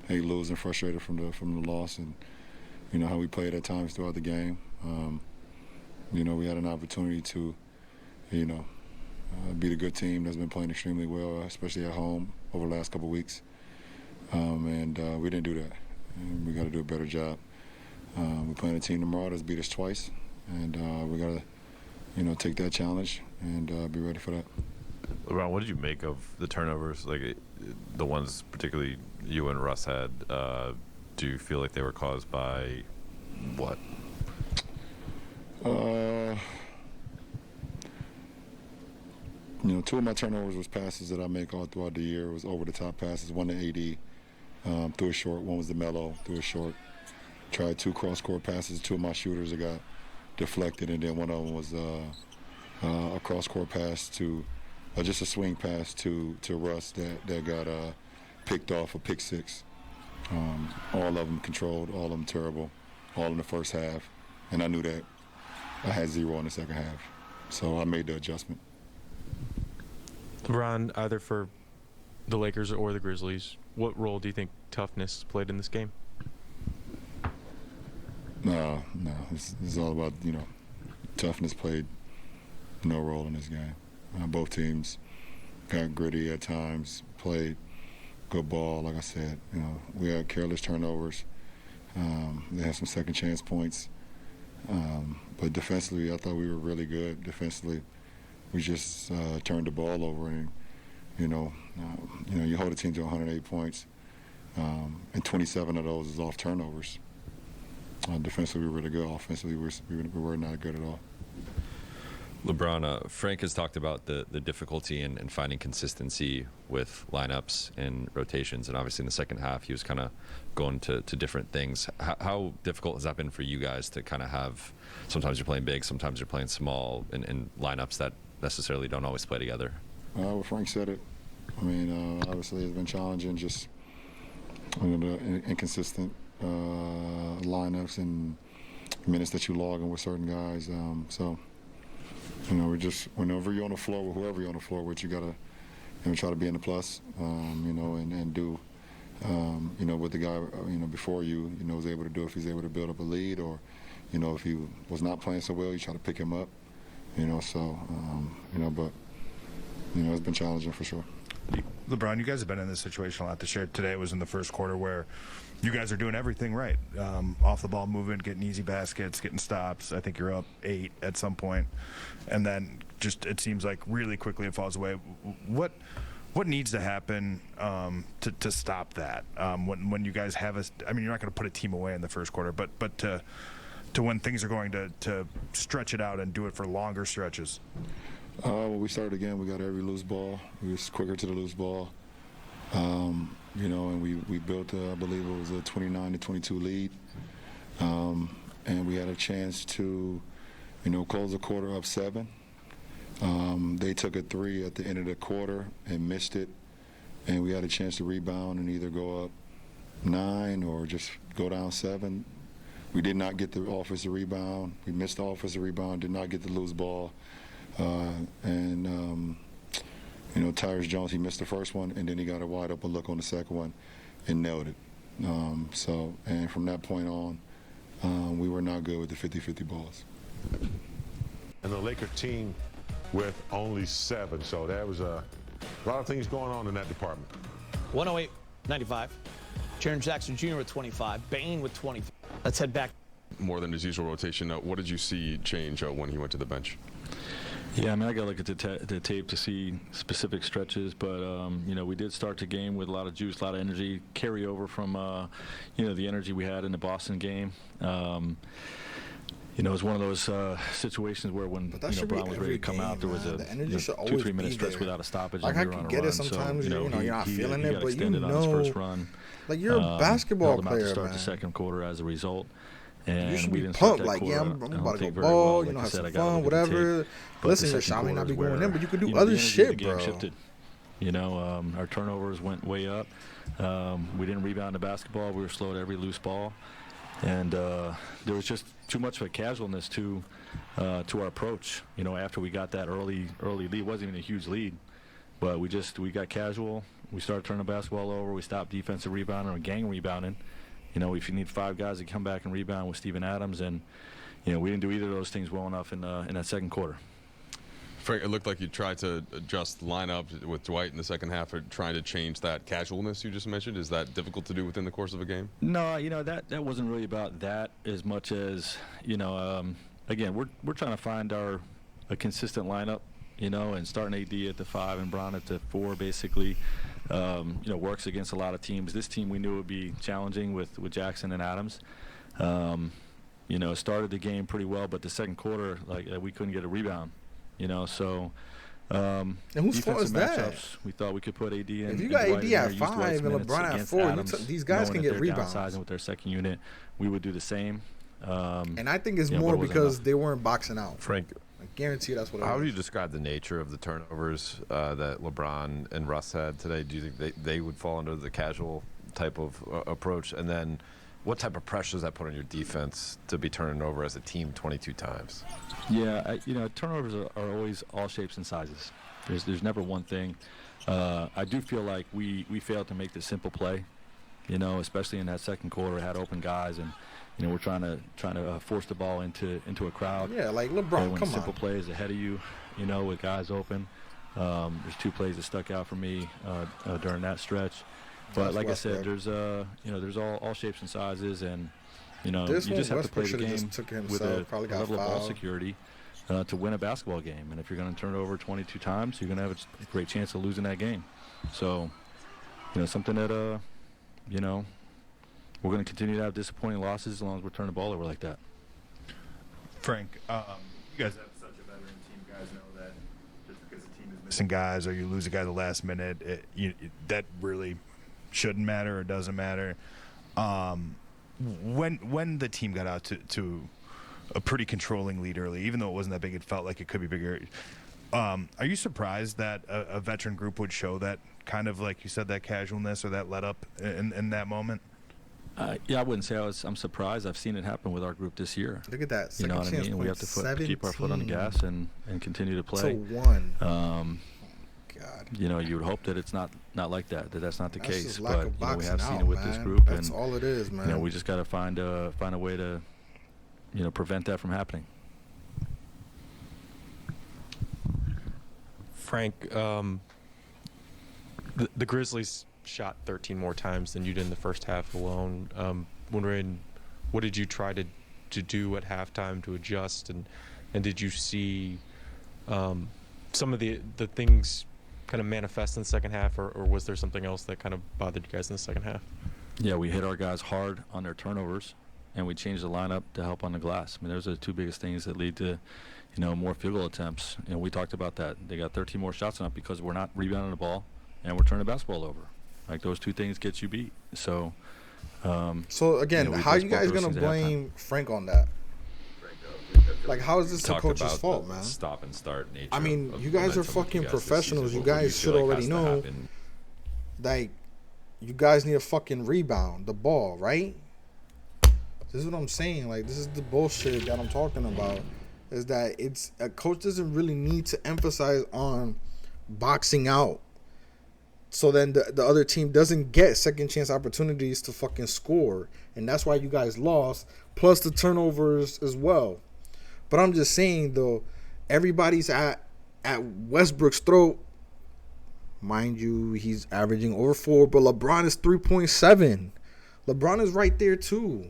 S12: hate losing, frustrated from the loss, and, how we played at times throughout the game. We had an opportunity to, beat a good team that's been playing extremely well, especially at home over the last couple of weeks. And we didn't do that. And we got to do a better job. We're playing a team tomorrow that's beat us twice, and we got to, take that challenge and be ready for that.
S7: LeBron, what did you make of the turnovers, like the ones particularly you and Russ had? Do you feel like they were caused by what?
S12: 2 of my turnovers was passes that I make all throughout the year. It was over-the-top passes, one to AD, threw a short. One was to Melo, threw a short. Tried 2 cross-court passes. 2 of my shooters that got deflected, and then one of them was a cross-court pass to, just a swing pass to Russ that got picked off a pick 6. All of them controlled, all of them terrible, all in the first half, and I knew that I had 0 in the second half, so I made the adjustment.
S8: LeBron, either for the Lakers or the Grizzlies, what role do you think toughness played in this game?
S12: No, this is all about, toughness played no role in this game. Both teams got gritty at times, played good ball, like I said. We had careless turnovers. They had some second chance points. But defensively, I thought we were really good. Defensively, we just turned the ball over, and you hold a team to 108 points, and 27 of those is off turnovers. Defensively, we were really good. Offensively, we were not good at all.
S13: LeBron, Frank has talked about the difficulty in finding consistency with lineups and rotations, and obviously in the second half he was kind of going to different things. How difficult has that been for you guys to kind of have, sometimes you're playing big, sometimes you're playing small, in lineups that necessarily don't always play together?
S12: Well, Frank said it. I mean, obviously it's been challenging, just the inconsistent lineups and minutes that you log in with certain guys. So, we just, whenever you're on the floor with whoever you're on the floor with, you got to try to be in the plus, and do, what the guy, before you, was able to do. If he's able to build up a lead, or, if he was not playing so well, you try to pick him up, but, it's been challenging for sure.
S6: LeBron, you guys have been in this situation a lot this year. Today was in the first quarter where you guys are doing everything right. Off the ball movement, getting easy baskets, getting stops. I think you're up 8 at some point. And then just it seems like really quickly it falls away. What needs to happen to stop that? When you guys have you're not going to put a team away in the first quarter, but to when things are going to stretch it out and do it for longer stretches.
S12: When we started again, we got every loose ball. We was quicker to the loose ball. And we built, I believe it was a 29-22 lead. And we had a chance to, close the quarter up 7. They took a 3 at the end of the quarter and missed it. And we had a chance to rebound and either go up 9 or just go down 7. We did not get the offensive rebound. We missed the offensive rebound, did not get the loose ball. Tyrus Jones, he missed the first one, and then he got a wide open look on the second one and nailed it. And from that point on, we were not good with the 50-50 balls.
S10: And the Laker team with only 7, so there was a lot of things going on in that department.
S14: 108-95. Jaren Jackson Jr. with 25, Bane with 20. Let's head back.
S5: More than his usual rotation. What did you see change when he went to the bench?
S15: Yeah, I got to look at the tape to see specific stretches, but, we did start the game with a lot of juice, a lot of energy, carry over from, the energy we had in the Boston game. It was one of those situations where when Brown was ready to come out, there was a 2-3 minute stretch without a stoppage.
S1: Like,
S15: and we
S1: I
S15: were on
S1: can
S15: a
S1: get
S15: run.
S1: it sometimes,
S15: So,
S1: you're not feeling it, but
S15: extended on his first run.
S1: Like, you're a basketball
S15: held him out
S1: player,
S15: to start
S1: man.
S15: the second quarter as a result. And
S1: You should
S15: we
S1: be
S15: didn't
S1: pumped,
S15: start that
S1: like,
S15: quarter,
S1: I'm about to go
S15: very
S1: ball,
S15: well. Like
S1: have
S15: I said,
S1: some
S15: I gotta
S1: fun,
S15: look at the
S1: whatever.
S15: tape. But
S1: Listen,
S15: the
S1: your
S15: second
S1: shot may
S15: quarter
S1: not be
S15: is
S1: going
S15: where,
S1: in, but you can do
S15: the
S1: other
S15: energy of
S1: shit,
S15: the game
S1: bro.
S15: shifted. Our turnovers went way up. We didn't rebound the basketball. We were slow at every loose ball. And there was just too much of a casualness to our approach. After we got that early lead, it wasn't even a huge lead, but we got casual. We started turning the basketball over. We stopped defensive rebounding or gang rebounding. If you need 5 guys to come back and rebound with Steven Adams, and we didn't do either of those things well enough in that second quarter.
S5: Frank, it looked like you tried to adjust lineup with Dwight in the second half, or trying to change that casualness you just mentioned. Is that difficult to do within the course of a game?
S15: No, that wasn't really about that as much as again, we're trying to find a consistent lineup, and starting AD at the 5 and Brown at the 4 basically, works against a lot of teams. This team we knew would be challenging with Jackson and Adams. Started the game pretty well, but the second quarter, we couldn't get a rebound. So
S1: and whose fault is that?
S15: We thought we could put AD in.
S1: If you got AD at 5 and
S15: minutes
S1: LeBron at
S15: against
S1: 4,
S15: Adams,
S1: these guys can get rebounds.
S15: Downsizing with their second unit, we would do the same.
S1: And I think it's more because they weren't boxing out.
S7: Frank,
S1: I guarantee that's what it
S7: how
S1: was.
S7: do you describe the nature of the turnovers that LeBron and Russ had today? Do you think they would fall under the casual type of approach? And then what type of pressure does that put on your defense to be turning over as a team 22 times?
S15: Yeah, turnovers are always all shapes and sizes. There's never one thing. I do feel like we failed to make the simple play, especially in that second quarter. We had open guys, and we're trying to force the ball into a crowd.
S1: Yeah, like LeBron,
S15: when
S1: come
S15: simple plays ahead of you, with guys open. There's 2 plays that stuck out for me during that stretch. But like I said, there's all shapes and sizes, and you just have to play the game with a level of ball security to win a basketball game. And if you're going to turn it over 22 times, you're going to have a great chance of losing that game. So, something that we're going to continue to have disappointing losses as long as we're turning the ball over like that.
S6: Frank, you guys have such a veteran team. You guys know that just because the team is missing guys or you lose a guy at the last minute, that really shouldn't matter or doesn't matter. When the team got out to a pretty controlling lead early, even though it wasn't that big, it felt like it could be bigger. Are you surprised that a veteran group would show that kind of, like you said, that casualness or that let up in that moment?
S15: Yeah, I wouldn't say I'm surprised. I've seen it happen with our group this year.
S1: Look at that.
S15: You know what I mean? We have to keep our foot on the gas and continue to play.
S1: To 1.
S15: God. You know, you would hope that it's not like that. That's not the case.
S1: Just
S15: But
S1: lack of
S15: we have seen
S1: out,
S15: it with
S1: man.
S15: this group.
S1: That's
S15: and,
S1: all it is, man.
S15: You know, we just got to find a way to, prevent that from happening.
S8: Frank, the Grizzlies shot 13 more times than you did in the first half alone. Wondering, what did you try to do at halftime to adjust, and did you see some of the things kind of manifest in the second half, or was there something else that kind of bothered you guys in the second half?
S15: Yeah, we hit our guys hard on their turnovers, and we changed the lineup to help on the glass. I mean, those are the two biggest things that lead to, more field goal attempts. And we talked about that. They got 13 more shots on it because we're not rebounding the ball and we're turning the basketball over. Like, those two things get you beat. So,
S1: again, how are you guys gonna blame Frank on that? Like, how is this the coach's fault, man?
S13: Stop and start nature.
S1: I mean, you guys are fucking professionals. You guys should already know. Like, you guys need a fucking rebound the ball, right? This is what I'm saying. Like, this is the bullshit that I'm talking about. Is that a coach doesn't really need to emphasize on boxing out, so then the other team doesn't get second chance opportunities to fucking score, and that's why you guys lost. Plus the turnovers as well. But I'm just saying though, everybody's at Westbrook's throat. Mind you, he's averaging over 4, but LeBron is 3.7. LeBron is right there too,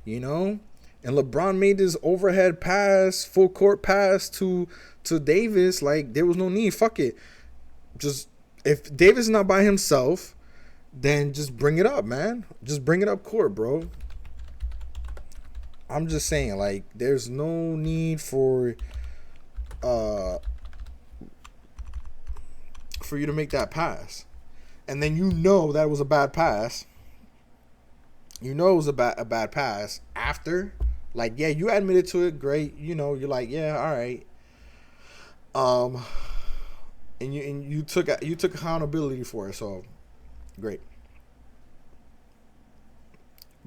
S1: And LeBron made this overhead pass, full court pass to Davis. Like, there was no need. Fuck it. Just, if Davis is not by himself, then just bring it up, man. Just bring it up court, bro. I'm just saying, like, there's no need for you to make that pass. And then that was a bad pass. It was a bad pass after. Like, yeah, you admitted to it, great. You're like, yeah, all right. And you took accountability for it, so great.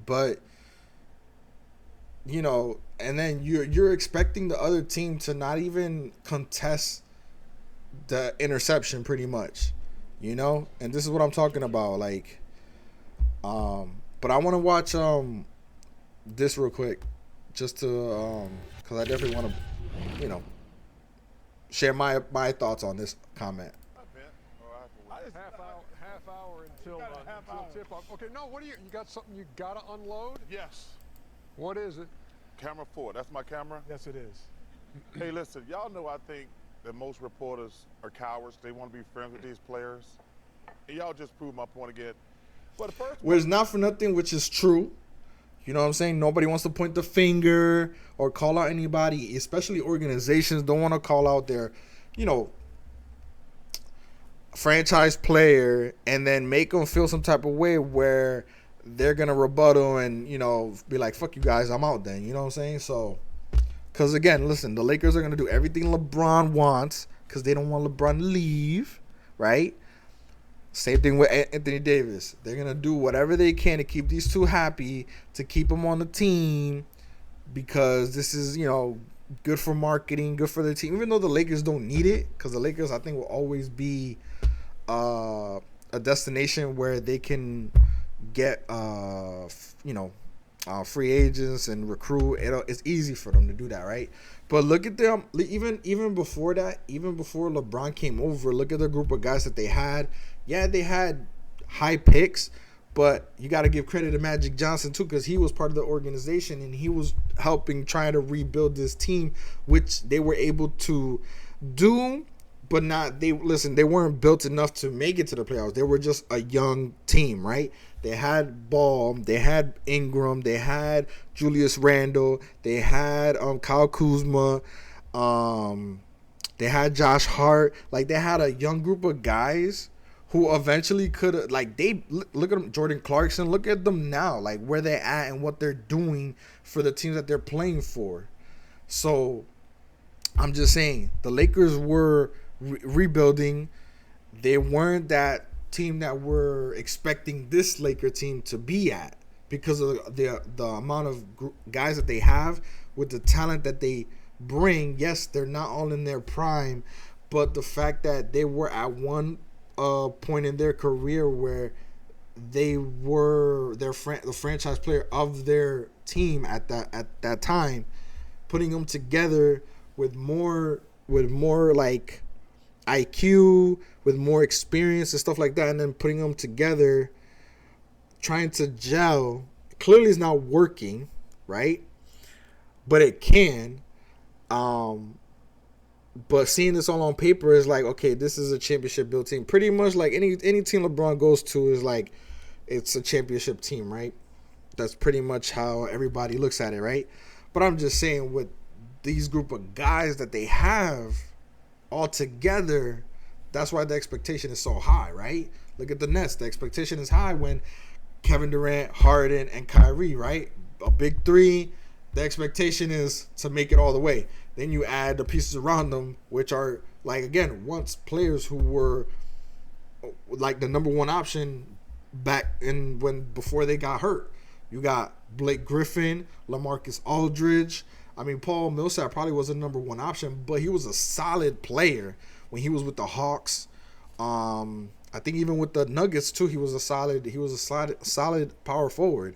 S1: But and then you're expecting the other team to not even contest the interception, pretty much, And this is what I'm talking about, like, but I want to watch this real quick, just to because I definitely want to, share my thoughts on this comment.
S16: Half hour until tip off. Okay, no, what do you got something you gotta unload?
S17: Yes.
S16: What is it?
S17: Camera 4. That's my camera?
S16: Yes, it is.
S17: Hey, listen, y'all know I think that most reporters are cowards. They want to be friends with these players. And y'all just proved my point again. But the first
S1: it's not for nothing, which is true. You know what I'm saying? Nobody wants to point the finger or call out anybody, especially organizations don't want to call out their, franchise player and then make them feel some type of way where they're going to rebuttal and, be like, fuck you guys, I'm out then. You know what I'm saying? So, because again, listen, the Lakers are going to do everything LeBron wants because they don't want LeBron to leave, right? Same thing with Anthony Davis. They're going to do whatever they can to keep these two happy, to keep them on the team, because this is, good for marketing, good for the team. Even though the Lakers don't need it, because the Lakers, I think, will always be a destination where they can get, free agents and recruit. It's easy for them to do that, right? But look at them, even before that, even before LeBron came over, look at the group of guys that they had. Yeah, they had high picks, but you got to give credit to Magic Johnson too, because he was part of the organization and he was helping trying to rebuild this team, which they were able to do, but they weren't built enough to make it to the playoffs. They were just a young team, right? They had Ball, they had Ingram, they had Julius Randle, they had Kyle Kuzma, they had Josh Hart. Like, they had a young group of guys who eventually could have, like, they look at them, Jordan Clarkson, look at them now, like, where they're at and what they're doing for the teams that they're playing for. So I'm just saying the Lakers were rebuilding. They weren't that team that we're expecting this Laker team to be at because of the amount of guys that they have with the talent that they bring. Yes, they're not all in their prime, but the fact that they were at one point in their career where they were the franchise player of their team at that time, putting them together with more like IQ, with more experience and stuff like that, and then putting them together, trying to gel. Clearly, it's not working, right? But it can. But seeing this all on paper is like, okay, this is a championship built team. Pretty much like any team LeBron goes to is like, it's a championship team, right? That's pretty much how everybody looks at it, right? But I'm just saying, with these group of guys that they have all together, that's why the expectation is so high, right? Look at the Nets. The expectation is high when Kevin Durant, Harden, and Kyrie, right? A big three. The expectation is to make it all the way. Then you add the pieces around them, which are, like, again, once players who were like the number one option back in before they got hurt. You got Blake Griffin, LaMarcus Aldridge. I mean, Paul Millsap probably wasn't number one option, but he was a solid player when he was with the Hawks. I think even with the Nuggets too, he was a solid power forward.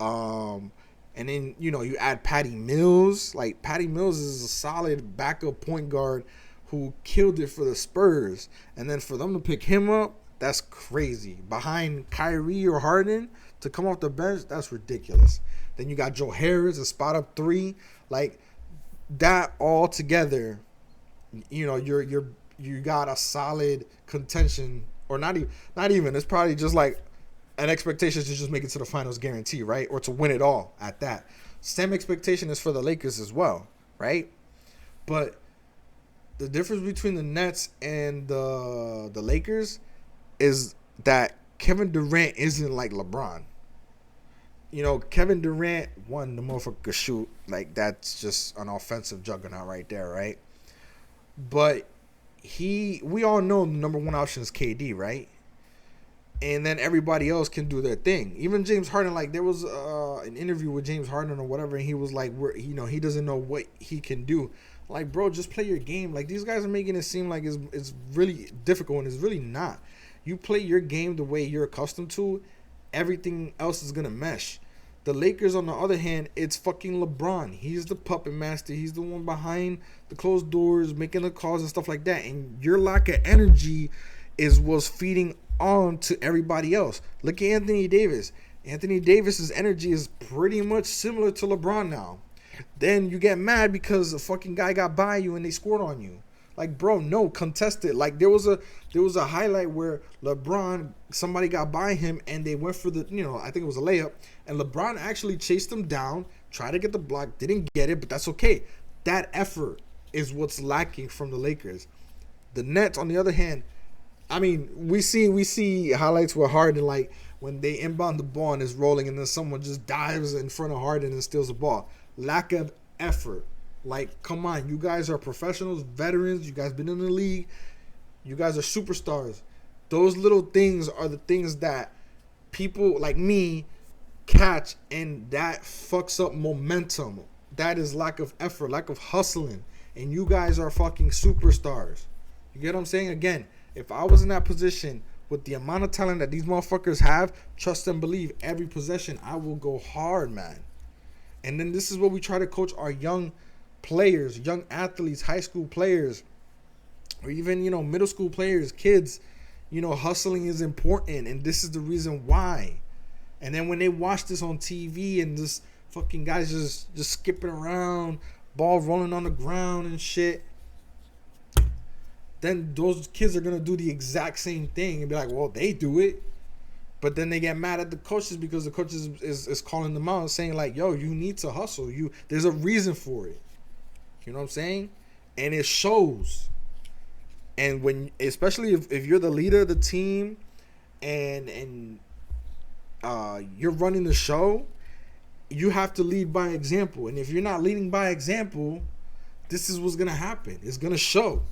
S1: And then, you know, you add Patty Mills. Like, Patty Mills is a solid backup point guard who killed it for the Spurs. And then for them to pick him up, that's crazy. Behind Kyrie or Harden to come off the bench, that's ridiculous. Then you got Joe Harris, a spot up three. Like, that all together, you know, you got a solid contention, or not even. It's probably just like an expectation to just make it to the finals guarantee, right? Or to win it all at that. Same expectation is for the Lakers as well, right? But the difference between the Nets and the Lakers is that Kevin Durant isn't like LeBron. You know, Kevin Durant, one, the motherfucker could shoot. Like, that's just an offensive juggernaut right there, right? But we all know the number one option is KD, right? And then everybody else can do their thing. Even James Harden, like, there was an interview with James Harden or whatever, and he was like, he doesn't know what he can do. Like, bro, just play your game. Like, these guys are making it seem like it's really difficult, and it's really not. You play your game the way you're accustomed to, everything else is going to mesh. The Lakers, on the other hand, it's fucking LeBron. He's the puppet master. He's the one behind the closed doors, making the calls and stuff like that. And your lack of energy was feeding on to everybody else. Look at Anthony Davis. Anthony Davis's energy is pretty much similar to LeBron now. Then you get mad because the fucking guy got by you and they scored on you. Like, bro, no, contest it. Like, there was a highlight where LeBron, somebody got by him and they went for the, I think it was a layup, and LeBron actually chased him down, tried to get the block, didn't get it, but that's okay. That effort is what's lacking from the Lakers. The Nets, on the other hand, I mean, we see highlights with Harden, like when they inbound the ball and it's rolling and then someone just dives in front of Harden and steals the ball. Lack of effort. Like, come on, you guys are professionals, veterans, you guys been in the league, you guys are superstars. Those little things are the things that people like me catch, and that fucks up momentum. That is lack of effort, lack of hustling, and you guys are fucking superstars. You get what I'm saying? Again, if I was in that position with the amount of talent that these motherfuckers have, trust and believe, every possession I will go hard, man. And then this is what we try to coach our young players, young athletes, high school players, or even, middle school players, kids. Hustling is important, and this is the reason why. And then when they watch this on TV and this fucking guys just skipping around, ball rolling on the ground and shit, then those kids are going to do the exact same thing and be like, well, they do it. But then they get mad at the coaches because the coaches is calling them out and saying, like, yo, you need to hustle. There's a reason for it. You know what I'm saying? And it shows. And especially if you're the leader of the team and you're running the show, you have to lead by example. And if you're not leading by example, this is what's gonna happen. It's gonna show.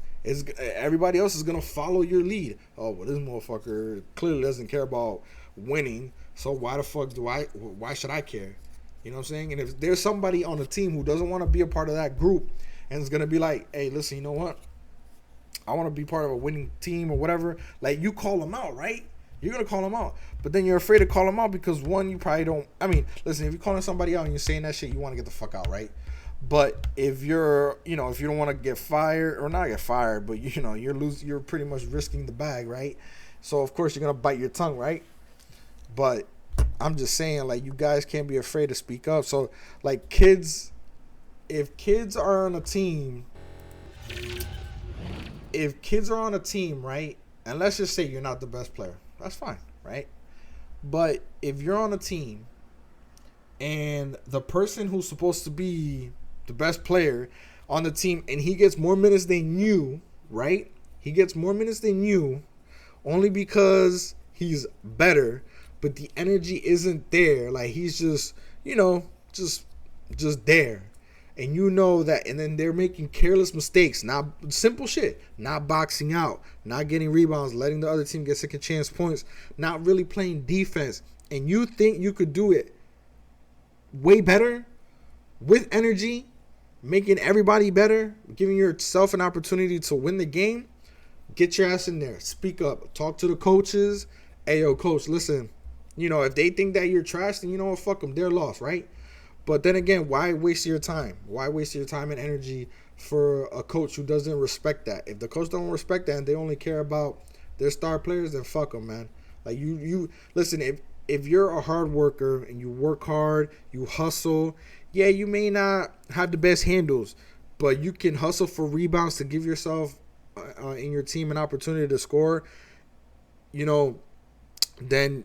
S1: Everybody else is gonna follow your lead. Oh, well, this motherfucker clearly doesn't care about winning. So why the fuck why should I care? You know what I'm saying? And if there's somebody on the team who doesn't want to be a part of that group and is gonna be like, hey, listen, you know what? I want to be part of a winning team or whatever. Like, you call them out, right? You're gonna call them out, but then you're afraid to call them out because one, you probably don't. I mean, listen, if you're calling somebody out and you're saying that shit, you want to get the fuck out, right? But if you're, if you don't want to get fired or not get fired, but you're pretty much risking the bag, right? So of course you're gonna bite your tongue, right? But I'm just saying, like, you guys can't be afraid to speak up. So, like, if kids are on a team, right? And let's just say you're not the best player, that's fine, right? But if you're on a team and the person who's supposed to be the best player on the team, and he gets more minutes than you, right? He gets more minutes than you only because he's better, but the energy isn't there. Like, he's just, just there. And you know that, and then they're making careless mistakes, not simple shit, not boxing out, not getting rebounds, letting the other team get second chance points, not really playing defense. And you think you could do it way better with energy, making everybody better, giving yourself an opportunity to win the game. Get your ass in there. Speak up. Talk to the coaches. Hey, yo, coach, listen, if they think that you're trash, then you know what? Fuck them. They're lost, right? But then again, why waste your time? Why waste your time and energy for a coach who doesn't respect that? If the coach don't respect that and they only care about their star players, then fuck them, man. Like, you listen, if you're a hard worker and you work hard, you hustle, yeah, you may not have the best handles, but you can hustle for rebounds to give yourself and your team an opportunity to score, then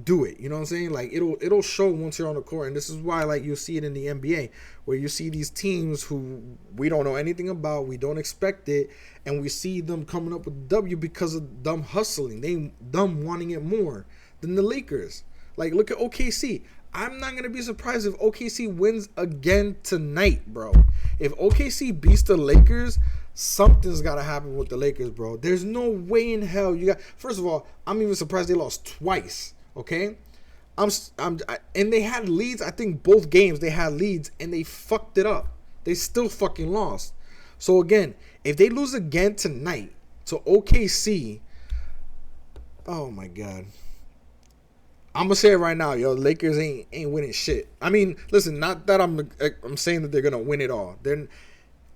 S1: do it. You know what I'm saying? Like, it'll show once you're on the court. And this is why, like, you'll see it in the NBA, where you see these teams who we don't know anything about, we don't expect it, and we see them coming up with W because of them hustling, them wanting it more than the Lakers. Like, look at OKC. I'm not going to be surprised if OKC wins again tonight, bro. If OKC beats the Lakers, something's got to happen with the Lakers, bro. There's no way in hell you got... First of all, I'm even surprised they lost twice, okay? And they had leads. I think both games they had leads, and they fucked it up. They still fucking lost. So, again, if they lose again tonight to OKC, oh, my God. I'm gonna say it right now, yo. Lakers ain't winning shit. I mean, listen, not that I'm saying that they're gonna win it all.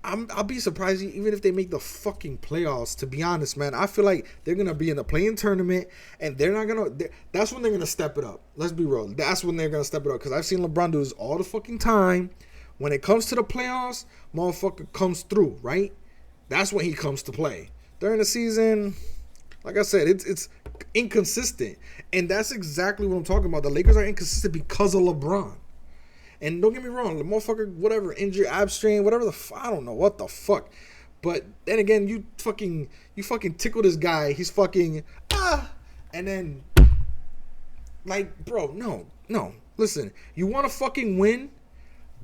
S1: I'll be surprised even if they make the fucking playoffs. To be honest, man, I feel like they're gonna be in the play-in tournament, and they're not gonna. That's when they're gonna step it up. Let's be real. That's when they're gonna step it up, because I've seen LeBron do this all the fucking time. When it comes to the playoffs, motherfucker comes through, right? That's when he comes to play. During the season, like I said, it's inconsistent. And that's exactly what I'm talking about. The Lakers are inconsistent because of LeBron. And don't get me wrong, the motherfucker, whatever, injury, ab strain, whatever I don't know what the fuck. But then again, you fucking tickle this guy. He's fucking, and then, like, bro, no. Listen, you want to fucking win?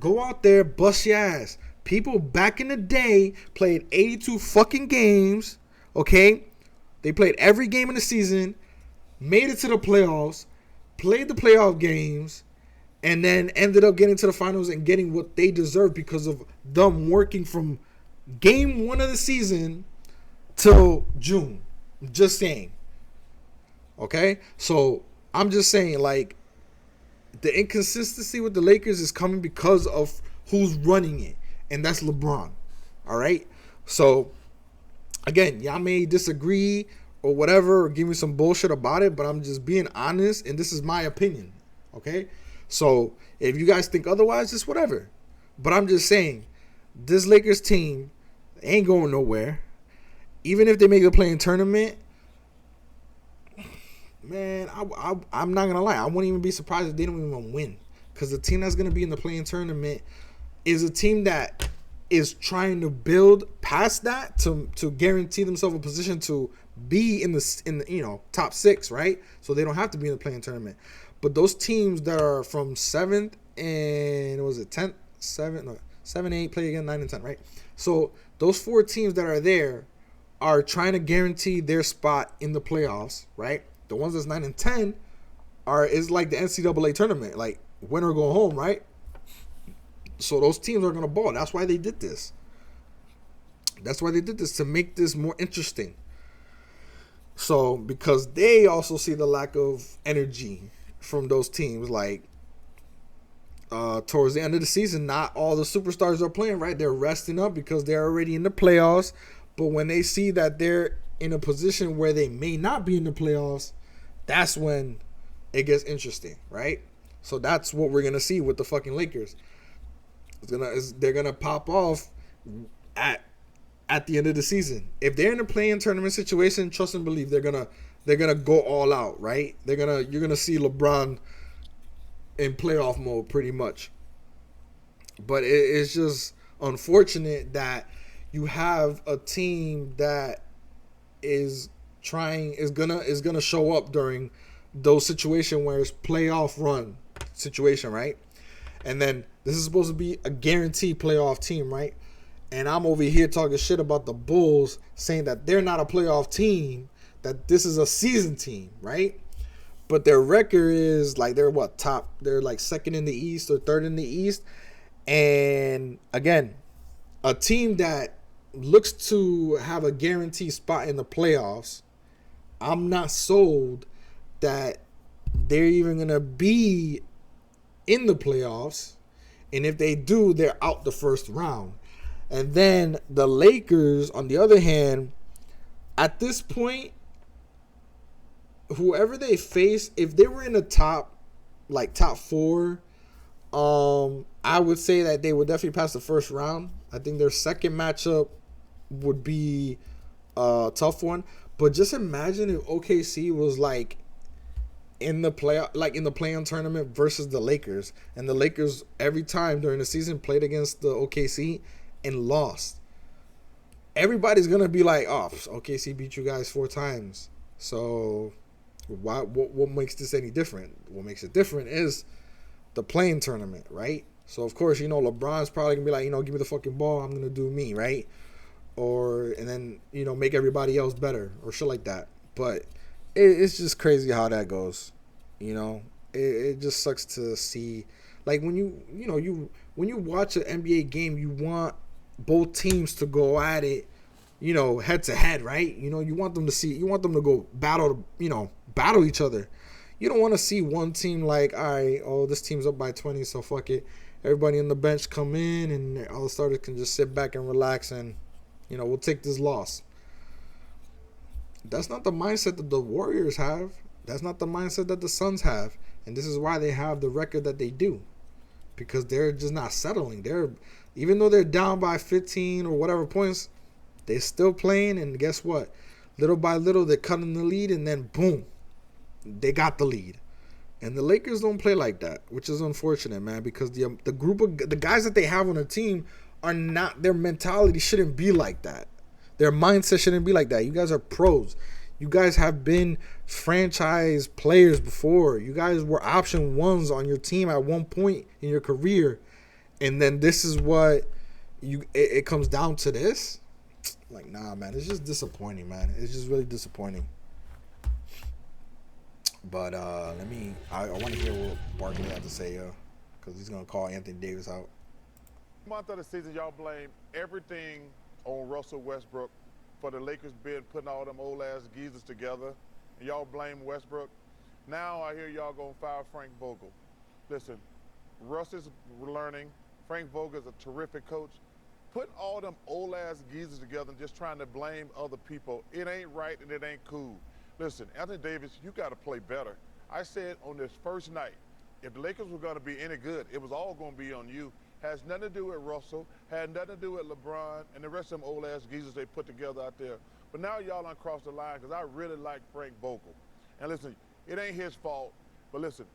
S1: Go out there, bust your ass. People back in the day played 82 fucking games, okay? They played every game in the season, made it to the playoffs, played the playoff games, and then ended up getting to the finals and getting what they deserve because of them working from game 1 of the season till June. I'm just saying. Okay? So, I'm just saying, like, the inconsistency with the Lakers is coming because of who's running it, and that's LeBron. All right? So, again, y'all may disagree or whatever, or give me some bullshit about it, but I'm just being honest, and this is my opinion, okay? So, if you guys think otherwise, just whatever. But I'm just saying, this Lakers team ain't going nowhere. Even if they make the play-in tournament, man, I'm not going to lie. I wouldn't even be surprised if they don't even win. Because the team that's going to be in the play-in tournament is a team that is trying to build past that to guarantee themselves a position to be in the top 6, right? So they don't have to be in the play-in tournament. But those teams that are from 7th and was it 10th, 7th, no, 7, 8 play again, 9 and 10, right? So those 4 teams that are there are trying to guarantee their spot in the playoffs, right? The ones that's 9 and 10 is like the NCAA tournament, like win or go home, right? So those teams are gonna ball. That's why they did this. That's why they did this, to make this more interesting. So because they also see the lack of energy from those teams, like towards the end of the season, not all the superstars are playing, right? They're resting up because they're already in the playoffs. But when they see that they're in a position where they may not be in the playoffs, that's when it gets interesting, right? So that's what we're gonna see with the fucking Lakers. They're gonna pop off at the end of the season. If they're in a play-in tournament situation, trust and believe they're gonna go all out, right? You're gonna see LeBron in playoff mode pretty much. But it's just unfortunate that you have a team that is gonna show up during those situations where it's playoff run situation, right? And then this is supposed to be a guaranteed playoff team, right? And I'm over here talking shit about the Bulls, saying that they're not a playoff team, that this is a season team, right? But their record is like they're top? They're like second in the East or third in the East. And again, a team that looks to have a guaranteed spot in the playoffs, I'm not sold that they're even going to be in the playoffs. And if they do, they're out the first round. And then the Lakers, on the other hand, at this point, whoever they face, if they were in the top 4, I would say that they would definitely pass the first round. I think their second matchup would be a tough one. But just imagine if OKC was like in the play-in tournament versus the Lakers, and the Lakers every time during the season played against the OKC and lost. Everybody's gonna be like, "Oh, OKC beat you guys 4 times." So, what makes this any different? What makes it different is the play-in tournament, right? So of course, LeBron's probably gonna be like, give me the fucking ball, I'm gonna do me, right? And then make everybody else better or shit like that. But it's just crazy how that goes. It just sucks to see. Like when you watch an NBA game, you want both teams to go at it, head to head, right? You want them to go battle each other. You don't want to see one team like, all right, this team's up by 20, so fuck it. Everybody on the bench come in, and all the starters can just sit back and relax, and we'll take this loss. That's not the mindset that the Warriors have. That's not the mindset that the Suns have, and this is why they have the record that they do, because they're just not settling. Even though they're down by 15 or whatever points, they're still playing, and guess what? Little by little, they're cutting the lead, and then boom, they got the lead. And the Lakers don't play like that, which is unfortunate, man, because the group of the guys that they have on the team are not, their mentality shouldn't be like that. Their mindset shouldn't be like that. You guys are pros. You guys have been franchise players before. You guys were option ones on your team at one point in your career. And then this is what it comes down to this. Like, nah, man, it's just disappointing, man. It's just really disappointing. But I want to hear what Barkley had to say, because he's going to call Anthony Davis out.
S17: Month of the season, y'all blame everything on Russell Westbrook for the Lakers putting all them old-ass geezers together, and y'all blame Westbrook. Now I hear y'all going to fire Frank Vogel. Listen, Russ is learning. Frank Vogel is a terrific coach. Put all them old-ass geezers together and just trying to blame other people. It ain't right and it ain't cool. Listen, Anthony Davis, you got to play better. I said on this first night, if the Lakers were going to be any good, it was all going to be on you. Has nothing to do with Russell, had nothing to do with LeBron, and the rest of them old-ass geezers they put together out there. But now y'all done crossed the line, because I really like Frank Vogel. And listen, it ain't his fault, but listen,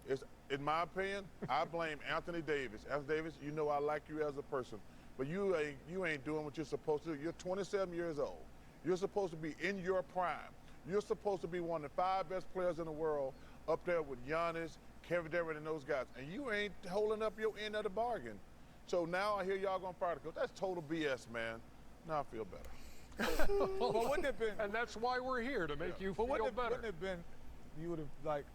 S17: in my opinion, I blame Anthony Davis. Anthony Davis, I like you as a person, but you ain't doing what you're supposed to do. You're 27 years old. You're supposed to be in your prime. You're supposed to be one of the 5 best players in the world, up there with Giannis, Kevin Durant, and those guys. And you ain't holding up your end of the bargain. So now I hear y'all gonna fire the coach. That's total BS, man. Now I feel better.
S16: But wouldn't it been? And that's why we're here, to make you feel better.
S18: Wouldn't it been? You would have like.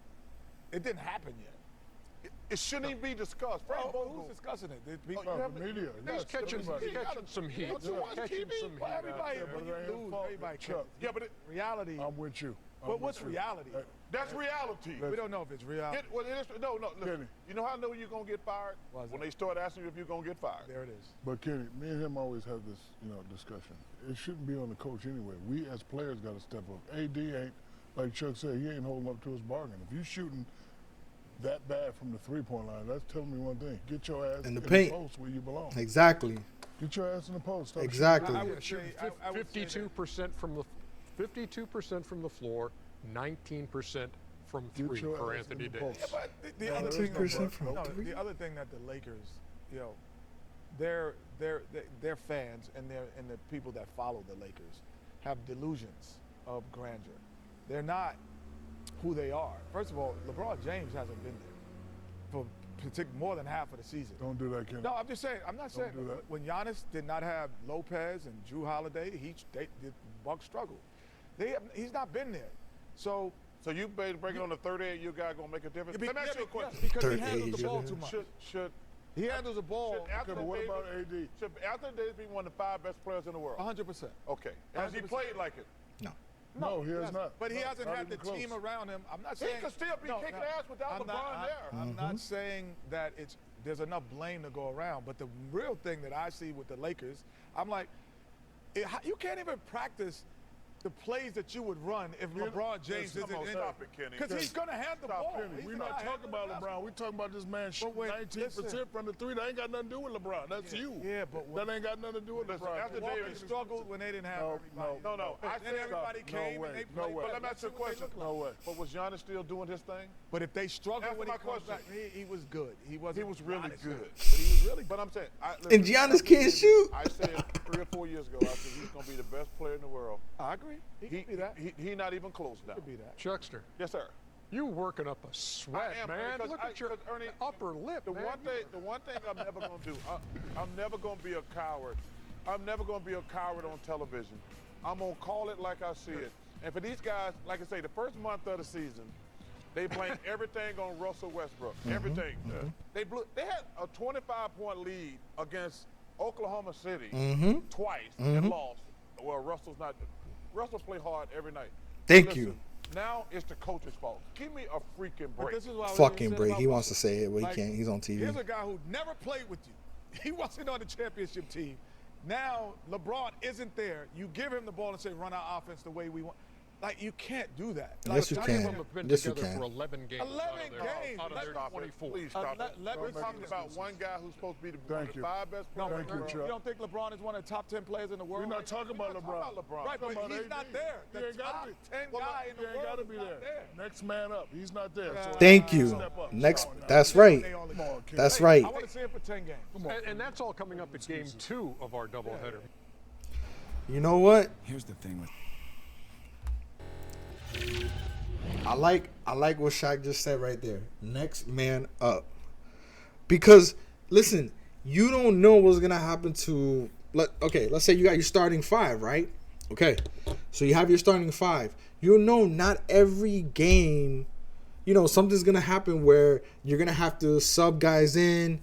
S18: It didn't happen yet.
S17: It shouldn't even be discussed. Frank Vogel.
S18: Who's discussing it? The
S17: you
S18: people,
S17: have
S16: the media. He's catching some heat. Catching some heat.
S18: Everybody, when you lose, everybody catches.
S17: Yeah, but
S18: reality.
S16: I'm with you.
S18: But what's reality?
S17: That's reality.
S18: We don't know if it's reality.
S17: No. Listen, you know how I know you're gonna get fired? When they start asking you if you're gonna get fired.
S18: There it is.
S19: But Kenny, me and him always have this, discussion. It shouldn't be on the coach anyway. We as players got to step up. AD ain't, like Chuck said, he ain't holding up to his bargain. If you shooting that bad from the three-point line, that's telling me one thing: get your ass
S1: in the paint.
S19: The post where you belong.
S1: Exactly.
S19: Get your ass in the post. Stop
S1: exactly.
S16: I would say 52% from the floor, 19% from three for Anthony Davis.
S18: Yeah, but the other thing, the other thing that the Lakers, their fans and the people that follow the Lakers have delusions of grandeur. They're not who they are. First of all, LeBron James hasn't been there for more than half of the season.
S19: Don't do that, Kenny.
S18: No, I'm just saying. I'm not saying
S19: do that.
S18: When Giannis did not have Lopez and Drew Holiday, the Bucks struggled. He's not been there. So
S17: you breaking on the 38-year guy gonna make a difference? Let me ask you a question.
S18: Yes, because he handles the ball too much. He handles the ball.
S17: But what about AD? Should Anthony Davis be one of the 5 best players in the world?
S18: 100%.
S17: Okay. Has he played like it?
S19: No, he has not.
S18: But he hasn't
S19: Not
S18: had the
S19: even
S18: team
S19: close.
S18: around him. I'm not saying
S17: he could still be kicking ass without LeBron there.
S18: I'm not saying that there's enough blame to go around. But the real thing that I see with the Lakers, I'm like, you can't even practice the plays that you would run if LeBron James isn't in.
S17: Stop it, Kenny.
S18: Because he's going to hand the ball.
S19: We're not talking about LeBron. We're talking about this man shooting 19% from the three. That ain't got nothing to do with LeBron. That's you.
S18: Yeah, but
S19: that ain't got nothing to do with LeBron.
S17: After
S18: Davis struggled when they didn't have everybody.
S17: No.
S18: Then everybody came and they played.
S17: But let me ask you a question.
S19: No way.
S17: But was Giannis still doing his thing?
S18: But if they struggled when he comes back, he was good. He was
S17: really good.
S18: But he was really good.
S17: But I'm saying,
S1: and Giannis can't shoot.
S17: I said 3 or 4 years ago, I said he's going to be the best player in the world.
S18: I agree. He can be that.
S17: He not even close now.
S18: He could be that.
S16: Chuckster.
S17: Yes, sir.
S16: You working up a sweat, man. Look at your
S17: Ernie,
S16: upper lip,
S17: the one thing I'm never going to do, I'm never going to be a coward. I'm never going to be a coward on television. I'm going to call it like I see it. And for these guys, like I say, the first month of the season, they blame everything on Russell Westbrook. Everything. They had a 25-point lead against Oklahoma City twice and lost. Well, Russell play hard every night.
S1: Thank you.
S17: Now it's the coach's fault. Give me a freaking break.
S1: Fucking break. He wants to say it, but he can't. He's on TV.
S18: Here's a guy who never played with you. He wasn't on the championship team. Now LeBron isn't there. You give him the ball and say, run our offense the way we want. Like, you can't do that.
S1: Yes, you can. Yes, you can.
S16: For 11 games.
S18: 11 games.
S16: Out of their 24.
S17: Please stop it. We're talking about one guy who's supposed to be the 5 best players in the world.
S18: You don't think LeBron is one of the top 10 players in the world?
S19: We're not talking about LeBron.
S18: Right, but he's not there. The top 10 guy in the world
S19: got to be there. Next man up. He's not there. So
S1: Thank you. Next. That's right. That's right.
S18: I want to see him for 10 games.
S16: And that's all coming up at game 2 of our doubleheader.
S1: You know what?
S20: Here's the thing with
S1: I like what Shaq just said right there. Next man up. Because listen, you don't know what's gonna happen to let's say you got your starting 5, right? Okay. So you have your starting 5. You know not every game, something's gonna happen where you're gonna have to sub guys in,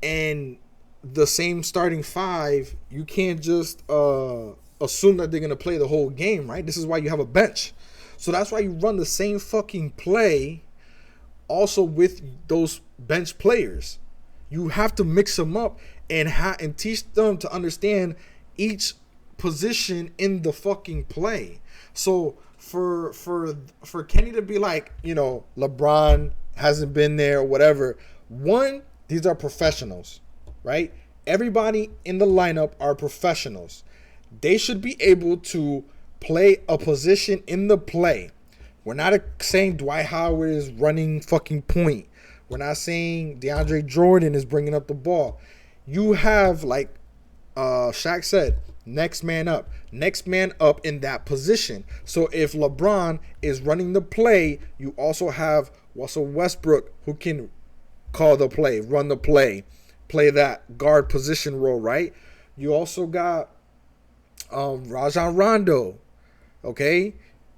S1: and the same starting 5, you can't just assume that they're gonna play the whole game, right? This is why you have a bench. So that's why you run the same fucking play also with those bench players. You have to mix them up and teach them to understand each position in the fucking play. So for Kenny to be like, LeBron hasn't been there or whatever, one, these are professionals, right? Everybody in the lineup are professionals. They should be able to play a position in the play. We're not saying Dwight Howard is running fucking point. We're not saying DeAndre Jordan is bringing up the ball. You have, like Shaq said, next man up in that position. So if LeBron is running the play, you also have Russell Westbrook who can call the play, run the play, play that guard position role, right? You also got Rajon Rondo, okay?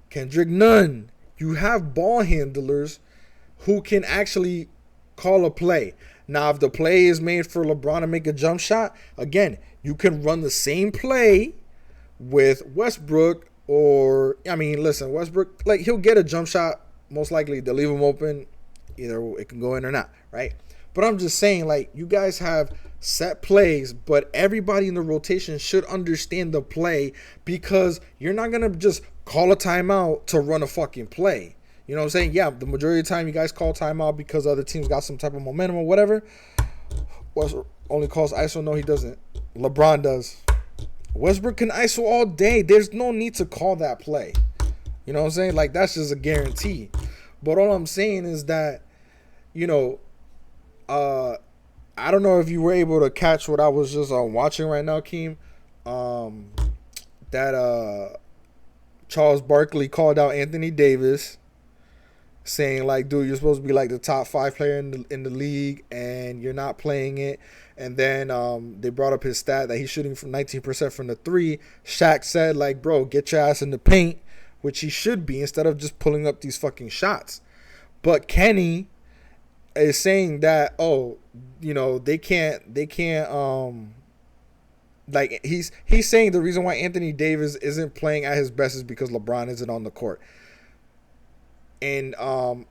S1: Kendrick Nunn. You have ball handlers who can actually call a play. Now, if the play is made for LeBron to make a jump shot, again, you can run the same play with Westbrook listen, Westbrook, like, he'll get a jump shot, most likely. They'll leave him open. Either it can go in or not, right? But I'm just saying, like, you guys have set plays, but everybody in the rotation should understand the play, because you're not going to just call a timeout to run a fucking play. You know what I'm saying? Yeah, the majority of the time you guys call timeout because other teams got some type of momentum or whatever. Westbrook only calls ISO. No, he doesn't. LeBron does. Westbrook can ISO all day. There's no need to call that play. You know what I'm saying? Like, that's just a guarantee. But all I'm saying is that, you know, I don't know if you were able to catch what I was just watching right now, Keem. That Charles Barkley called out Anthony Davis, saying, like, dude, you're supposed to be like the top 5 player in the league, and you're not playing it. And then they brought up his stat that he's shooting from 19% from the 3. Shaq said, like, bro, get your ass in the paint, which he should be, instead of just pulling up these fucking shots. But Kenny is saying that, oh, you know, they can't like, he's saying the reason why Anthony Davis isn't playing at his best is because LeBron isn't on the court. And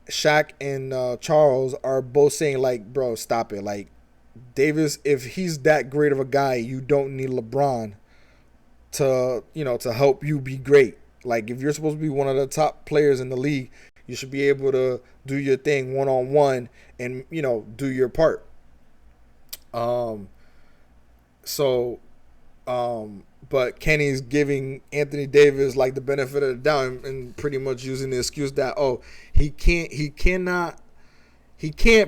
S1: Shaq and Charles are both saying, like, bro, stop it. Like, Davis, if he's that great of a guy, you don't need LeBron to, you know, to help you be great. Like, if you're supposed to be one of the top players in the league, you should be able to do your thing one-on-one and, you know, do your part. But Kenny's giving Anthony Davis, like, the benefit of the doubt, and pretty much using the excuse that, oh, he can't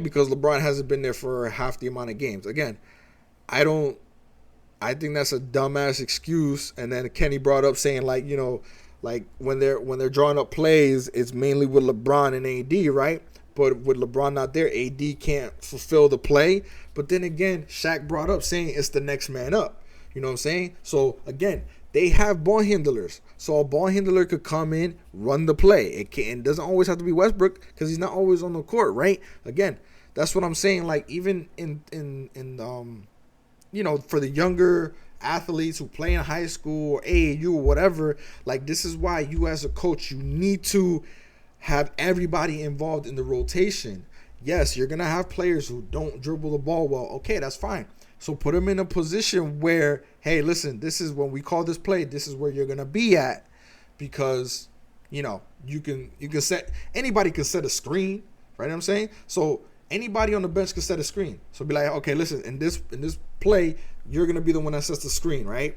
S1: because LeBron hasn't been there for half the amount of games. Again, I think that's a dumbass excuse. And then Kenny brought up saying, like, you know, like, when they're drawing up plays, it's mainly with LeBron and AD, right? But with LeBron not there, AD can't fulfill the play. But then again, Shaq brought up saying it's the next man up. You know what I'm saying? So, again, they have ball handlers. So a ball handler could come in, run the play. It doesn't always have to be Westbrook because he's not always on the court, right? Again, that's what I'm saying. Like, even in you know, for the younger athletes who play in high school or AAU or whatever, like, this is why you as a coach, you need to have everybody involved in the rotation. Yes, you're going to have players who don't dribble the ball well. Okay, that's fine. So put them in a position where, hey, listen, this is when we call this play, this is where you're going to be at, because, you know, you can anybody can set a screen, right? You know what I'm saying? So anybody on the bench can set a screen. So be like, okay, listen, in this play, you're going to be the one that sets the screen, right?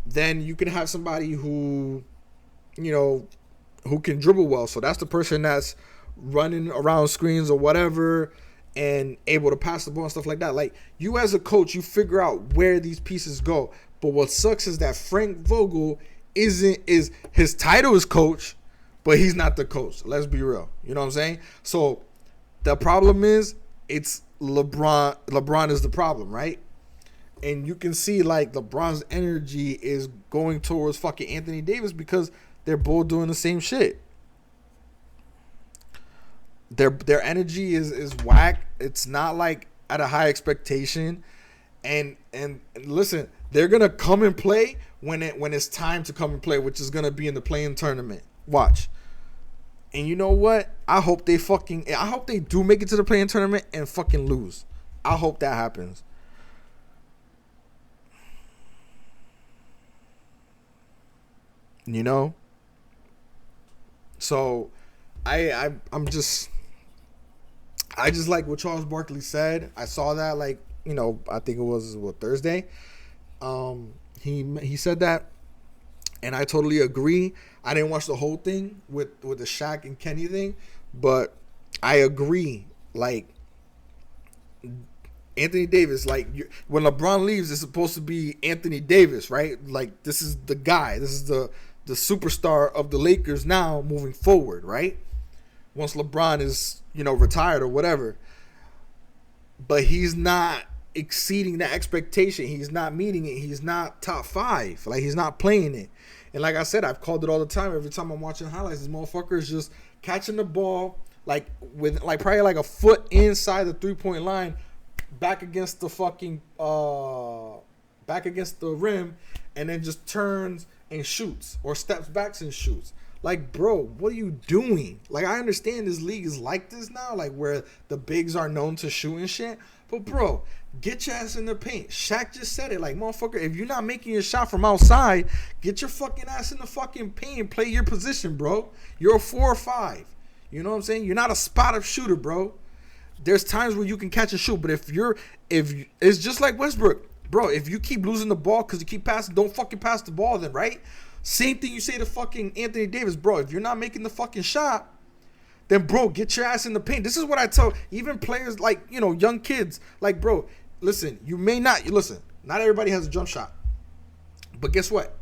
S1: Then you can have somebody who, you know, who can dribble well. So that's the person that's running around screens or whatever and able to pass the ball and stuff like that. Like, you as a coach, you figure out where these pieces go. But what sucks is that Frank Vogel his title is coach, but he's not the coach. Let's be real. You know what I'm saying? So the problem is it's LeBron. LeBron is the problem, right? And you can see, like, LeBron's energy is going towards fucking Anthony Davis because they're both doing the same shit. Their energy is whack. It's not, like, at a high expectation. And listen, they're gonna come and play when it's time to come and play, which is gonna be in the play-in tournament. Watch. And you know what? I hope they do make it to the play-in tournament and fucking lose. I hope that happens. You know? So I just like what Charles Barkley said. I saw that, like, you know, I think it was Thursday. He said that, and I totally agree. I didn't watch the whole thing with the Shaq and Kenny thing, but I agree. Like, Anthony Davis, like, when LeBron leaves, it's supposed to be Anthony Davis, right? Like, this is the guy. This is the superstar of the Lakers now moving forward, right? Once LeBron is, you know, retired or whatever. But he's not exceeding that expectation. He's not meeting it. He's not top 5. Like, he's not playing it. And like I said, I've called it all the time. Every time I'm watching highlights, this motherfucker is just catching the ball like with like probably like a foot inside the 3-point line, back against the fucking back against the rim, and then just turns and shoots or steps back and shoots. Like, bro, what are you doing? Like, I understand this league is like this now, like where the bigs are known to shoot and shit. But, bro, get your ass in the paint. Shaq just said it. Like, motherfucker, if you're not making your shot from outside, get your fucking ass in the fucking paint and play your position, bro. You're a 4 or 5. You know what I'm saying? You're not a spot-up shooter, bro. There's times where you can catch and shoot, but if it's just like Westbrook, bro, if you keep losing the ball because you keep passing, don't fucking pass the ball then, right? Same thing you say to fucking Anthony Davis, bro. If you're not making the fucking shot, then, bro, get your ass in the paint. This is what I tell even players like, you know, young kids. Like, bro, listen, not everybody has a jump shot. But guess what?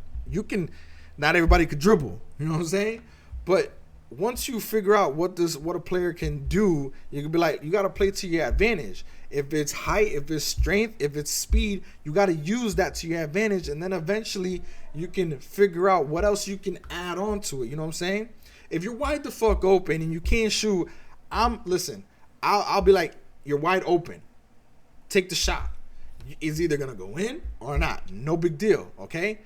S1: Not everybody could dribble. You know what I'm saying? But once you figure out what a player can do, you can be like, you got to play to your advantage. If it's height, if it's strength, if it's speed, you got to use that to your advantage. And then eventually you can figure out what else you can add on to it. You know what I'm saying? If you're wide the fuck open and you can't shoot, I'll be like, you're wide open. Take the shot. It's either going to go in or not. No big deal, okay?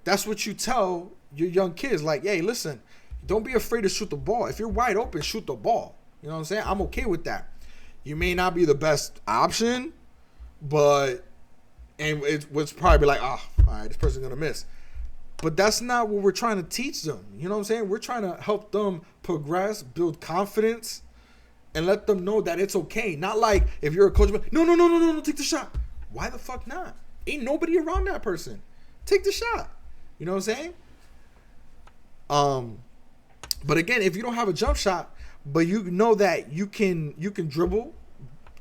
S1: That's what you tell your young kids. Like, hey, listen, don't be afraid to shoot the ball. If you're wide open, shoot the ball. You know what I'm saying? I'm okay with that. You may not be the best option, but it was probably like, all right, this person's going to miss. But that's not what we're trying to teach them. You know what I'm saying? We're trying to help them progress, build confidence, and let them know that it's okay. Not like if you're a coach, no, take the shot. Why the fuck not? Ain't nobody around that person. Take the shot. You know what I'm saying? But again, if you don't have a jump shot, but you know that you can dribble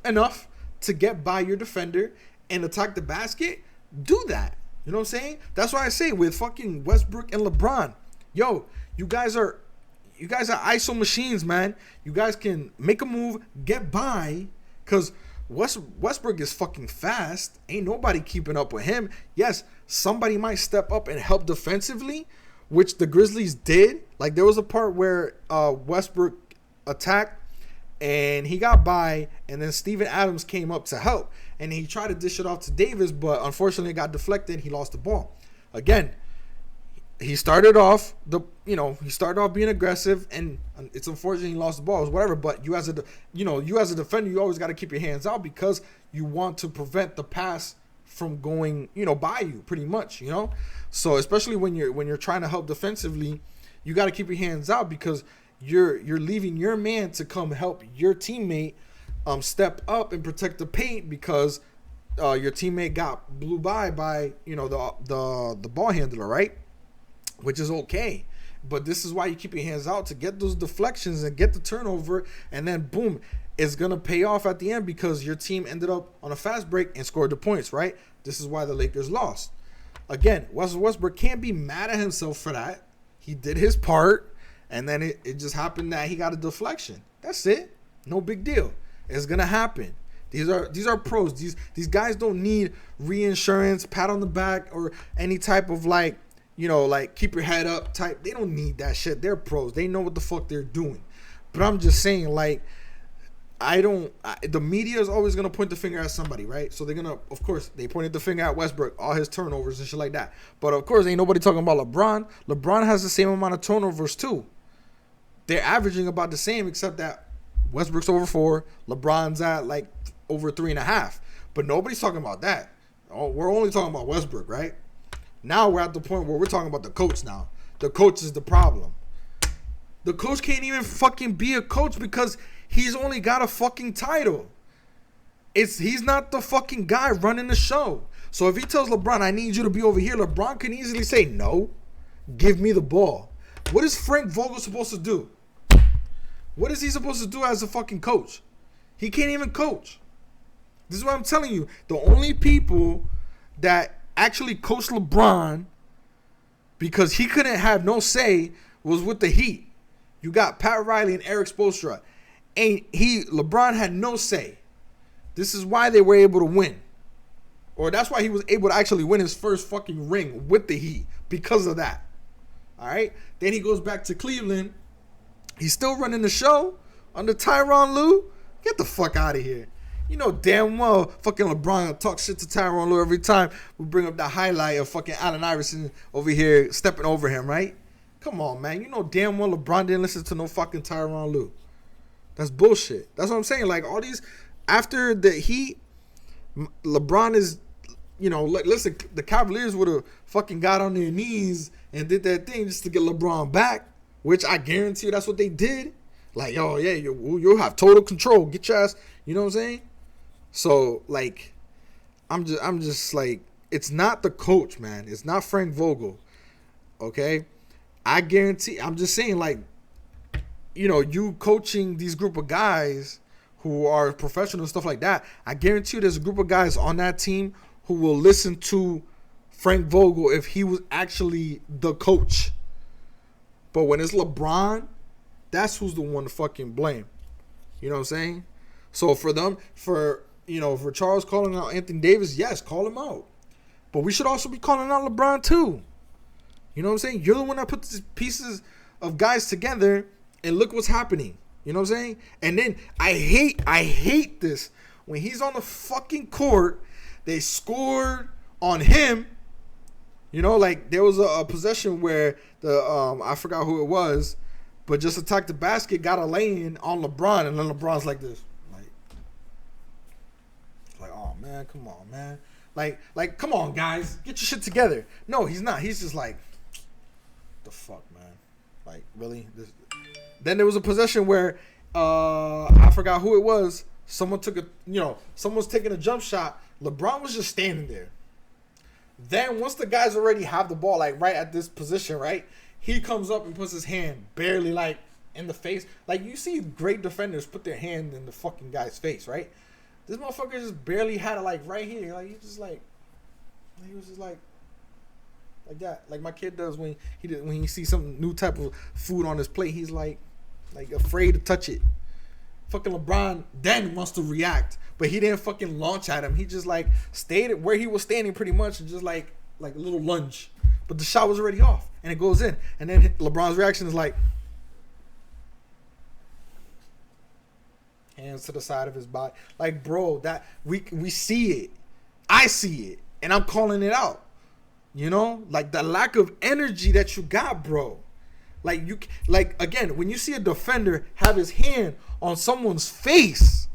S1: enough to get by your defender and attack the basket, do that. You know what I'm saying? That's why I say with fucking Westbrook and LeBron, yo, you guys are ISO machines, man. You guys can make a move, get by, because Westbrook is fucking fast. Ain't nobody keeping up with him. Yes, somebody might step up and help defensively, which the Grizzlies did. Like, there was a part where Westbrook attacked and he got by, and then Steven Adams came up to help, and he tried to dish it off to Davis, but unfortunately it got deflected. He lost the ball. Again, he started off being aggressive, and it's unfortunate he lost the ball, whatever. But you as a defender, you always got to keep your hands out because you want to prevent the pass from going, by you, pretty much, So especially when you're trying to help defensively, you got to keep your hands out because you're leaving your man to come help your teammate step up and protect the paint because your teammate got blew by the ball handler, right? Which is okay. But this is why you keep your hands out to get those deflections and get the turnover, and then boom, it's gonna pay off at the end because your team ended up on a fast break and scored the points, right? This is why the Lakers lost. Again, Westbrook can't be mad at himself for that. He did his part. And then it just happened that he got a deflection. That's it. No big deal. It's gonna happen. These are pros. These guys don't need reinsurance, pat on the back, or any type of like keep your head up type. They don't need that shit. They're pros. They know what the fuck they're doing. But I'm just saying, like, the media is always gonna point the finger at somebody, right? So they're gonna, of course, they pointed the finger at Westbrook, all his turnovers and shit like that. But of course, ain't nobody talking about LeBron. LeBron has the same amount of turnovers too. They're averaging about the same, except that Westbrook's over 4, LeBron's at like over 3.5. But nobody's talking about that. We're only talking about Westbrook, right? Now we're at the point where we're talking about the coach now. The coach is the problem. The coach can't even fucking be a coach because he's only got a fucking title. He's not the fucking guy running the show. So if he tells LeBron, I need you to be over here, LeBron can easily say, no, give me the ball. What is Frank Vogel supposed to do? What is he supposed to do as a fucking coach? He can't even coach. This is what I'm telling you. The only people that actually coached LeBron because he couldn't have no say was with the Heat. You got Pat Riley and Eric Spoelstra. LeBron had no say. This is why they were able to win. Or that's why he was able to actually win his first fucking ring with the Heat, because of that. All right? Then he goes back to Cleveland. He's still running the show under Tyronn Lue. Get the fuck out of here. You know damn well fucking LeBron talk shit to Tyronn Lue every time we bring up the highlight of fucking Allen Iverson over here stepping over him, right? Come on, man. You know damn well LeBron didn't listen to no fucking Tyronn Lue. That's bullshit. That's what I'm saying. Like, all these, after the Heat, LeBron is, you know, like, listen, the Cavaliers would have fucking got on their knees and did that thing just to get LeBron back, which I guarantee you that's what they did. Like, yo, yeah, you'll have total control. Get your ass, you know what I'm saying? So, like, I'm just like, it's not the coach, man. It's not Frank Vogel, okay? I guarantee, I'm just saying, like, you know, you coaching these group of guys who are professional and stuff like that, I guarantee you there's a group of guys on that team who will listen to Frank Vogel if he was actually the coach. But when it's LeBron, that's who's the one to fucking blame. You know what I'm saying? So for them, for Charles calling out Anthony Davis, yes, call him out. But we should also be calling out LeBron too. You know what I'm saying? You're the one that put these pieces of guys together, and look what's happening. You know what I'm saying? And then I hate this. When he's on the fucking court, they scored on him. You know, like there was a possession where I forgot who it was, but just attacked the basket, got a lane on LeBron, and then LeBron's like this. Like, oh man, come on, man. Like, come on, guys, get your shit together. No, he's not. He's just like, the fuck, man. Like, really? Then there was a possession where I forgot who it was. Someone was taking a jump shot. LeBron was just standing there. Then once the guys already have the ball, like right at this position, right, he comes up and puts his hand barely like in the face. Like, you see great defenders put their hand in the fucking guy's face, right? This motherfucker just barely had it like right here. Like, he was just like that. Like my kid does when he sees some new type of food on his plate. He's like afraid to touch it. Fucking LeBron then wants to react, but he didn't fucking launch at him. He just like stayed where he was standing pretty much, and just like a little lunge. But the shot was already off, and it goes in. And then LeBron's reaction is like hands to the side of his body. Like, bro, that we see it. I see it, and I'm calling it out. You know, like the lack of energy that you got, bro. Like again, when you see a defender have his hand on someone's face,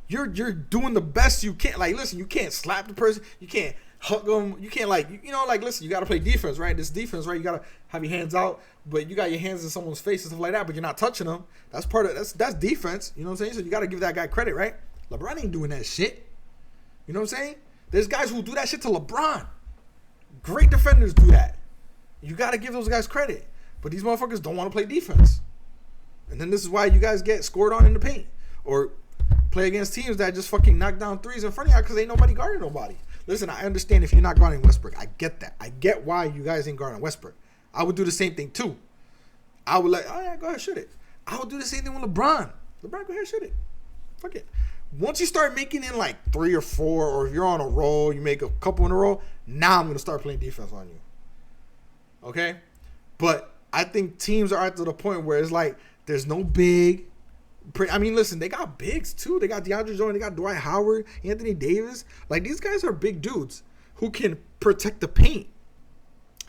S1: you're doing the best you can. Like, listen, you can't slap the person, you can't hug them, you can't listen, you gotta play defense, right? This defense, right? You gotta have your hands out, but you got your hands in someone's face and stuff like that, but you're not touching them. That's part of that's defense. You know what I'm saying? So you gotta give that guy credit, right? LeBron ain't doing that shit. You know what I'm saying? There's guys who do that shit to LeBron. Great defenders do that. You gotta give those guys credit. But these motherfuckers don't want to play defense. And then this is why you guys get scored on in the paint. Or play against teams that just fucking knock down threes in front of you because ain't nobody guarding nobody. Listen, I understand if you're not guarding Westbrook. I get that. I get why you guys ain't guarding Westbrook. I would do the same thing too. I would like, oh yeah, go ahead, shoot it. I would do the same thing with LeBron. LeBron, go ahead, shoot it. Fuck it. Once you start making in like 3 or 4, or if you're on a roll, you make a couple in a row, now I'm going to start playing defense on you. Okay? But I think teams are at to the point where it's like there's no big. I mean, listen, they got bigs too. They got DeAndre Jordan, they got Dwight Howard, Anthony Davis. Like, these guys are big dudes who can protect the paint.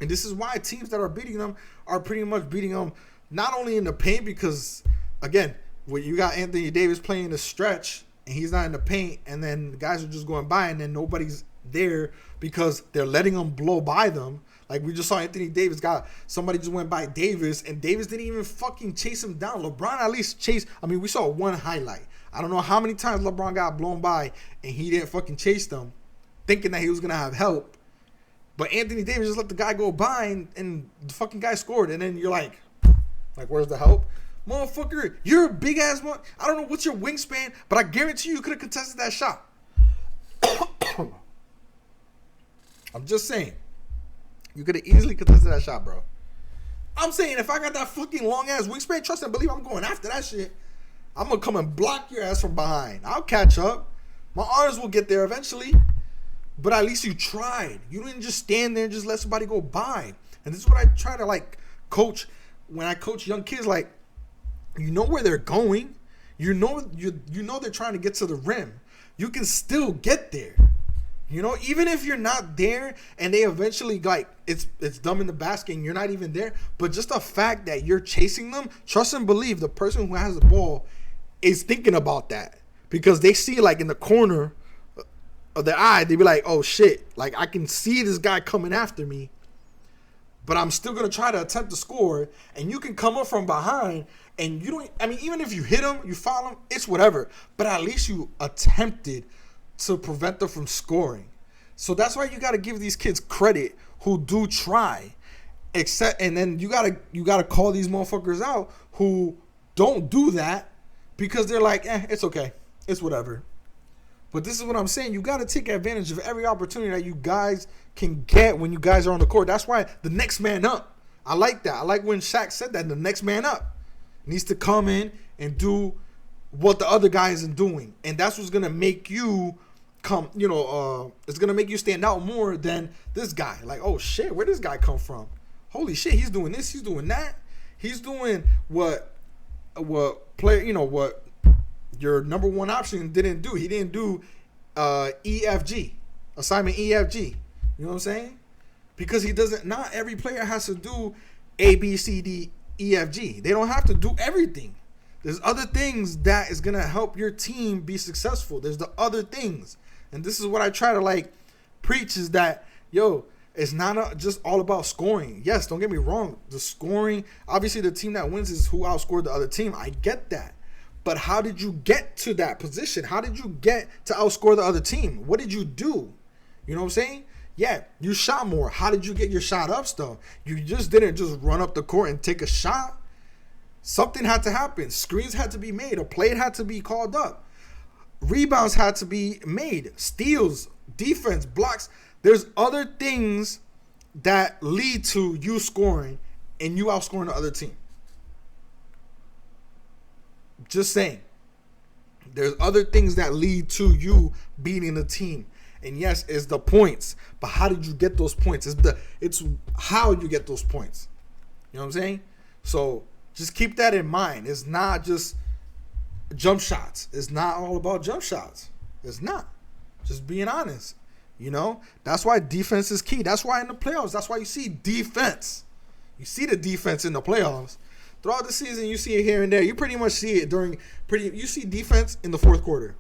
S1: And this is why teams that are beating them are pretty much beating them not only in the paint, because, again, when you got Anthony Davis playing the stretch and he's not in the paint, and then the guys are just going by and then nobody's there because they're letting them blow by them. Like, we just saw Anthony Davis somebody just went by Davis, and Davis didn't even fucking chase him down. LeBron at least chased. I mean, we saw one highlight. I don't know how many times LeBron got blown by and he didn't fucking chase them, thinking that he was going to have help. But Anthony Davis just let the guy go by, and the fucking guy scored. And then you're like, where's the help? Motherfucker, you're a big ass one. I don't know what's your wingspan, but I guarantee you could have contested that shot. I'm just saying. You could have easily contested that shot, bro. I'm saying if I got that fucking long-ass wingspan, trust and believe I'm going after that shit. I'm going to come and block your ass from behind. I'll catch up. My arms will get there eventually. but at least you tried. You didn't just stand there and just let somebody go by. And this is what I try to like coach when I coach young kids. Like, you know where they're going. You know they're trying to get to the rim. You can still get there. You know, even if you're not there and they eventually like it's dumb in the basket and you're not even there, but just the fact that you're chasing them, trust and believe the person who has the ball is thinking about that, because they see like in the corner of their eye, they be like, oh shit, like I can see this guy coming after me, but I'm still gonna try to attempt to score. And you can come up from behind and you don't, I mean, even if you hit him, you foul him, it's whatever, but at least you attempted to prevent them from scoring. So that's why you got to give these kids credit who do try. And then you gotta call these motherfuckers out who don't do that, because they're like, it's okay, it's whatever. But this is what I'm saying. You got to take advantage of every opportunity that you guys can get when you guys are on the court. That's why the next man up. I like that. I like when Shaq said that. The next man up needs to come in and do what the other guy isn't doing. And that's what's going to make you come, it's going to make you stand out more than this guy. Like, oh shit, where does this guy come from? Holy shit, he's doing this, he's doing that. He's doing what what your number one option didn't do. He didn't do EFG, assignment EFG. You know what I'm saying? Because not every player has to do A, B, C, D, EFG. They don't have to do everything. There's other things that is going to help your team be successful. There's the other things. And this is what I try to like preach, is that, it's not just all about scoring. Yes, don't get me wrong. The scoring, obviously the team that wins is who outscored the other team. I get that. But how did you get to that position? How did you get to outscore the other team? What did you do? You know what I'm saying? Yeah, you shot more. How did you get your shot up still? You just didn't just run up the court and take a shot. Something had to happen. Screens had to be made. A play had to be called up. Rebounds had to be made. Steals, defense, blocks. There's other things that lead to you scoring and you outscoring the other team. Just saying. There's other things that lead to you beating the team. And yes, it's the points. But how did you get those points? It's how you get those points. You know what I'm saying? So just keep that in mind. It's not just jump shots. It's not all about jump shots. It's not. Just being honest. That's why defense is key. That's why in the playoffs, that's why you see defense. You see the defense in the playoffs. Throughout the season, you see it here and there. You pretty much see it you see defense in the fourth quarter.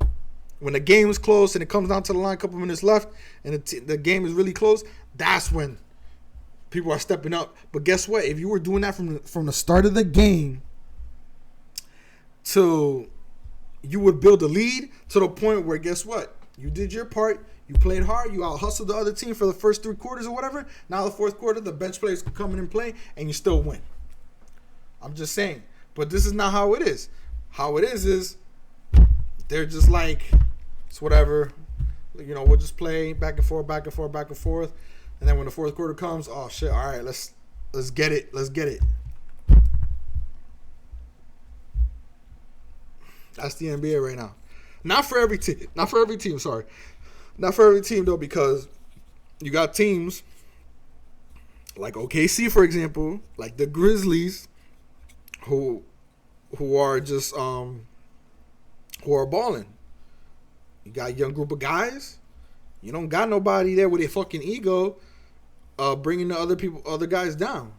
S1: When the game is close and it comes down to the line, a couple minutes left, and the game is really close, that's when people are stepping up. But guess what? If you were doing that from the start of the game till you would build a lead to the point where, guess what? You did your part. You played hard. You out-hustled the other team for the first 3 quarters or whatever. Now the fourth quarter, the bench players can come in and play, and you still win. I'm just saying. But this is not how it is. How it is they're just like, it's whatever. We'll just play back and forth, back and forth, back and forth. And then when the fourth quarter comes, oh shit, all right, let's get it. Let's get it. That's the NBA right now. Not for every team. Not for every team, sorry. Not for every team, though, because you got teams like OKC, for example, like the Grizzlies, who are just who are balling. You got a young group of guys. You don't got nobody there with a fucking ego bringing the other guys down.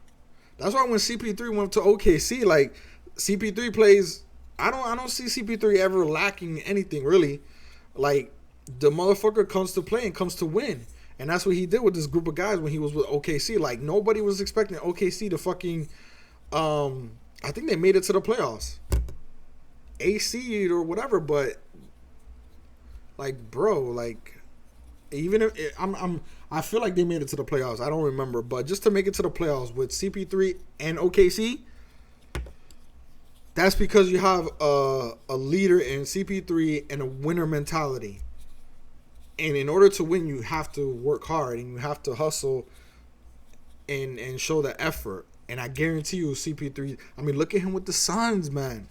S1: That's why when CP3 went to OKC, like CP3 plays, I don't see CP3 ever lacking anything really. Like, the motherfucker comes to play and comes to win. And that's what he did with this group of guys when he was with OKC. Like, nobody was expecting OKC to fucking I think they made it to the playoffs. A seed or whatever, but like, bro, like, even if I feel like they made it to the playoffs. I don't remember, but just to make it to the playoffs with CP3 and OKC, that's because you have a leader in CP3 and a winner mentality. And in order to win, you have to work hard and you have to hustle and show the effort. And I guarantee you, CP3, I mean, look at him with the Suns, man.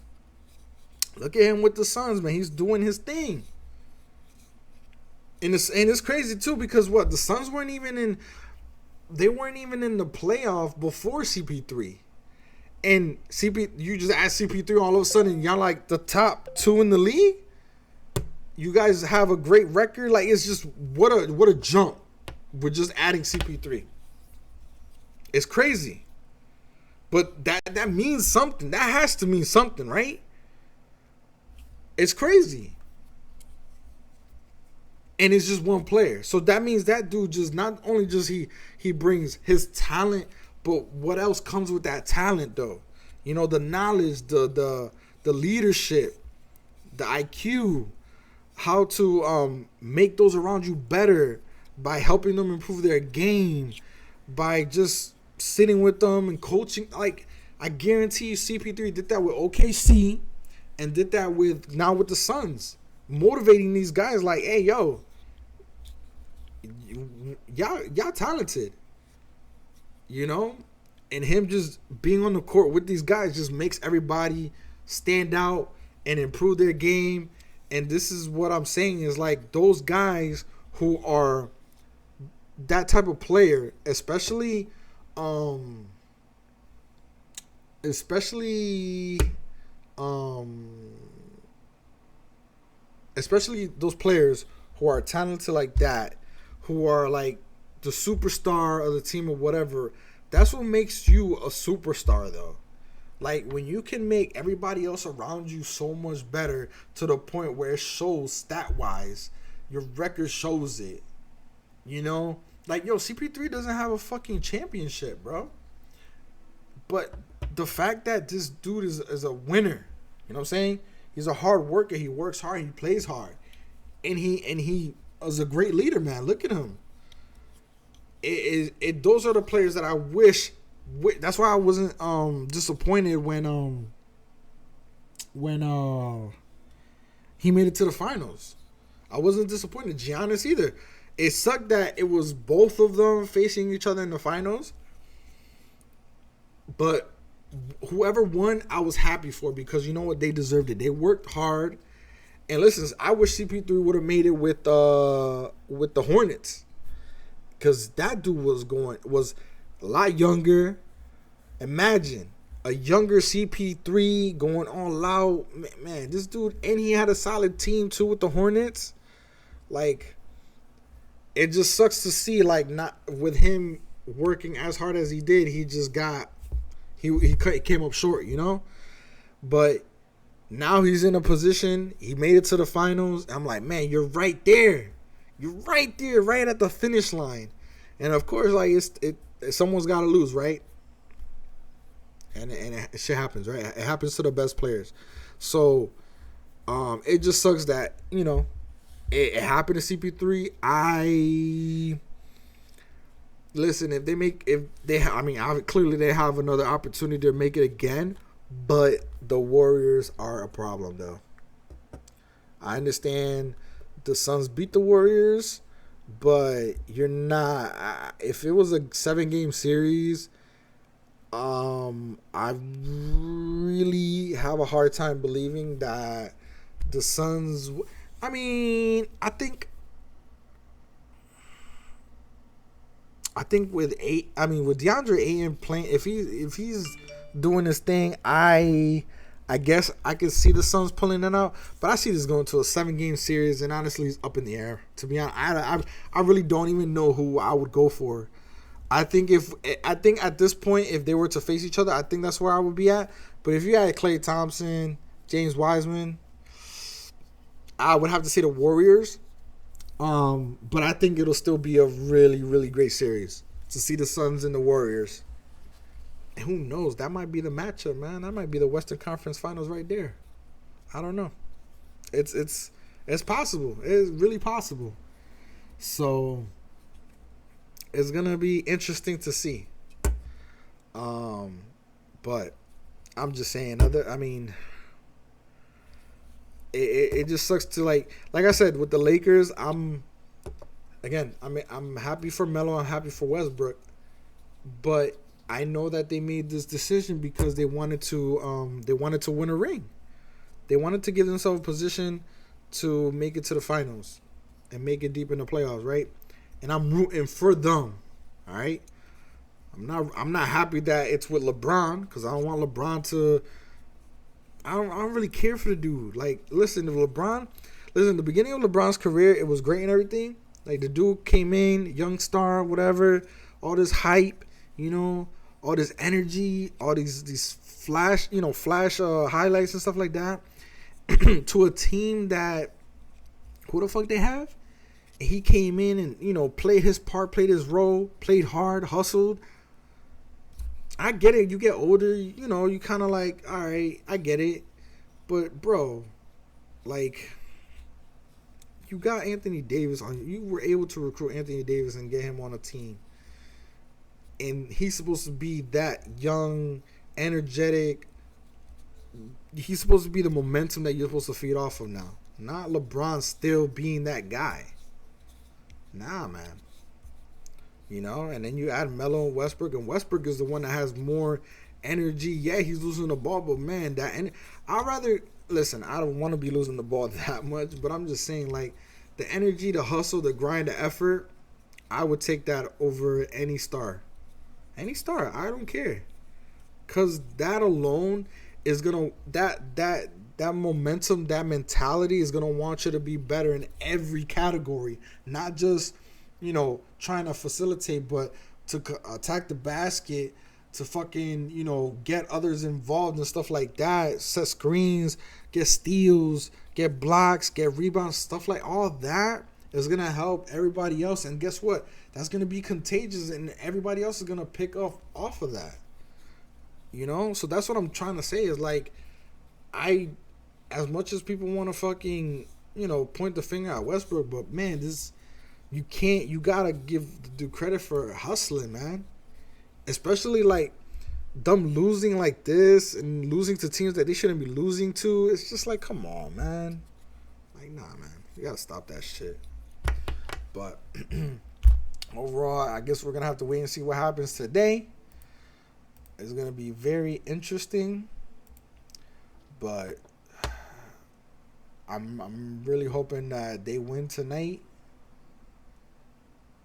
S1: Look at him with the Suns, man. He's doing his thing. And it's crazy too because what the Suns weren't even in the playoff before CP3. And you just add CP3 all of a sudden y'all like the top 2 in the league. You guys have a great record. Like it's just what a jump. We're just adding CP3. It's crazy. But that means something. That has to mean something, right? It's crazy. And it's just one player. So that means that dude just not only just he brings his talent, but what else comes with that talent though? You know, the knowledge, the leadership, the IQ, how to make those around you better by helping them improve their game, by just sitting with them and coaching. Like I guarantee you CP3 did that with OKC and did that with the Suns. Motivating these guys like, hey, yo, y'all talented, you know? And him just being on the court with these guys just makes everybody stand out and improve their game. And this is what I'm saying is like those guys who are that type of player, especially those players who are talented like that, who are like the superstar of the team or whatever. That's what makes you a superstar, though. Like when you can make everybody else around you so much better to the point where it shows stat-wise, your record shows it. You know, like yo, CP3 doesn't have a fucking championship, bro. But the fact that this dude is a winner, you know what I'm saying? He's a hard worker. He works hard. He plays hard, and he is a great leader, man. Look at him. Those are the players that I wish. That's why I wasn't disappointed when he made it to the finals. I wasn't disappointed. Giannis either. It sucked that it was both of them facing each other in the finals. But whoever won, I was happy for because you know what? They deserved it. They worked hard. And listen, I wish CP3 would have made it with the Hornets. Because that dude was a lot younger. Imagine a younger CP3 going all out. Man, this dude, and he had a solid team too with the Hornets. Like, it just sucks to see, like, not with him working as hard as he did, he just got, he came up short, you know? But now he's in a position, he made it to the finals. I'm like, man, you're right there. You're right there, right at the finish line. And of course, like, someone's got to lose, right? And shit happens, right? It happens to the best players. So, it just sucks that, you know, it happened to CP3. Listen, clearly they have another opportunity to make it again, but the Warriors are a problem, though. I understand the Suns beat the Warriors, but you're not. If it was a 7-game series, I really have a hard time believing that the Suns. I mean, I think with DeAndre Ayton playing, if he's doing this thing, I guess I could see the Suns pulling it out. But I see this going to a 7-game series, and honestly, it's up in the air. To be honest, I really don't even know who I would go for. I think at this point, if they were to face each other, I think that's where I would be at. But if you had Klay Thompson, James Wiseman, I would have to say the Warriors. But I think it'll still be a really, really great series to see the Suns and the Warriors. And who knows? That might be the matchup, man. That might be the Western Conference Finals right there. I don't know. It's possible. It's really possible. So it's gonna be interesting to see. But I'm just saying. It just sucks to like I said with the Lakers. I'm happy for Melo. I'm happy for Westbrook, but I know that they made this decision because they wanted to win a ring. They wanted to give themselves a position to make it to the finals, and make it deep in the playoffs, right? And I'm rooting for them, all right? I'm not happy that it's with LeBron because I don't want LeBron to. I don't really care for the dude. Like, listen, the beginning of LeBron's career, it was great and everything. Like, the dude came in, young star, whatever, all this hype, you know, all this energy, all these flash highlights and stuff like that, to a team that, who the fuck they have? And he came in and, you know, played his part, played his role, played hard, hustled. I get it. You get older, you know, you kind of like, all right, I get it. But, bro, like, you got Anthony Davis on. You were able to recruit Anthony Davis and get him on a team. And he's supposed to be that young, energetic. He's supposed to be the momentum that you're supposed to feed off of now. Not LeBron still being that guy. Nah, man. You know, and then you add Melo and Westbrook is the one that has more energy. Yeah, he's losing the ball, but man, I don't want to be losing the ball that much, but I'm just saying, like, the energy, the hustle, the grind, the effort, I would take that over any star. Any star, I don't care. Because that alone is going to, that momentum, that mentality is going to want you to be better in every category, not just, you know, trying to facilitate, but to attack the basket, to fucking, you know, get others involved and stuff like that, set screens, get steals, get blocks, get rebounds, stuff like all that is going to help everybody else. And guess what? That's going to be contagious and everybody else is going to pick off of that. You know? So that's what I'm trying to say is, like, as much as people want to fucking, you know, point the finger at Westbrook, but man, you gotta give the dude credit for hustling, man. Especially, like, them losing like this and losing to teams that they shouldn't be losing to. It's just like, come on, man. Like, nah, man. You gotta stop that shit. But overall, I guess we're gonna have to wait and see what happens today. It's gonna be very interesting. But I'm really hoping that they win tonight.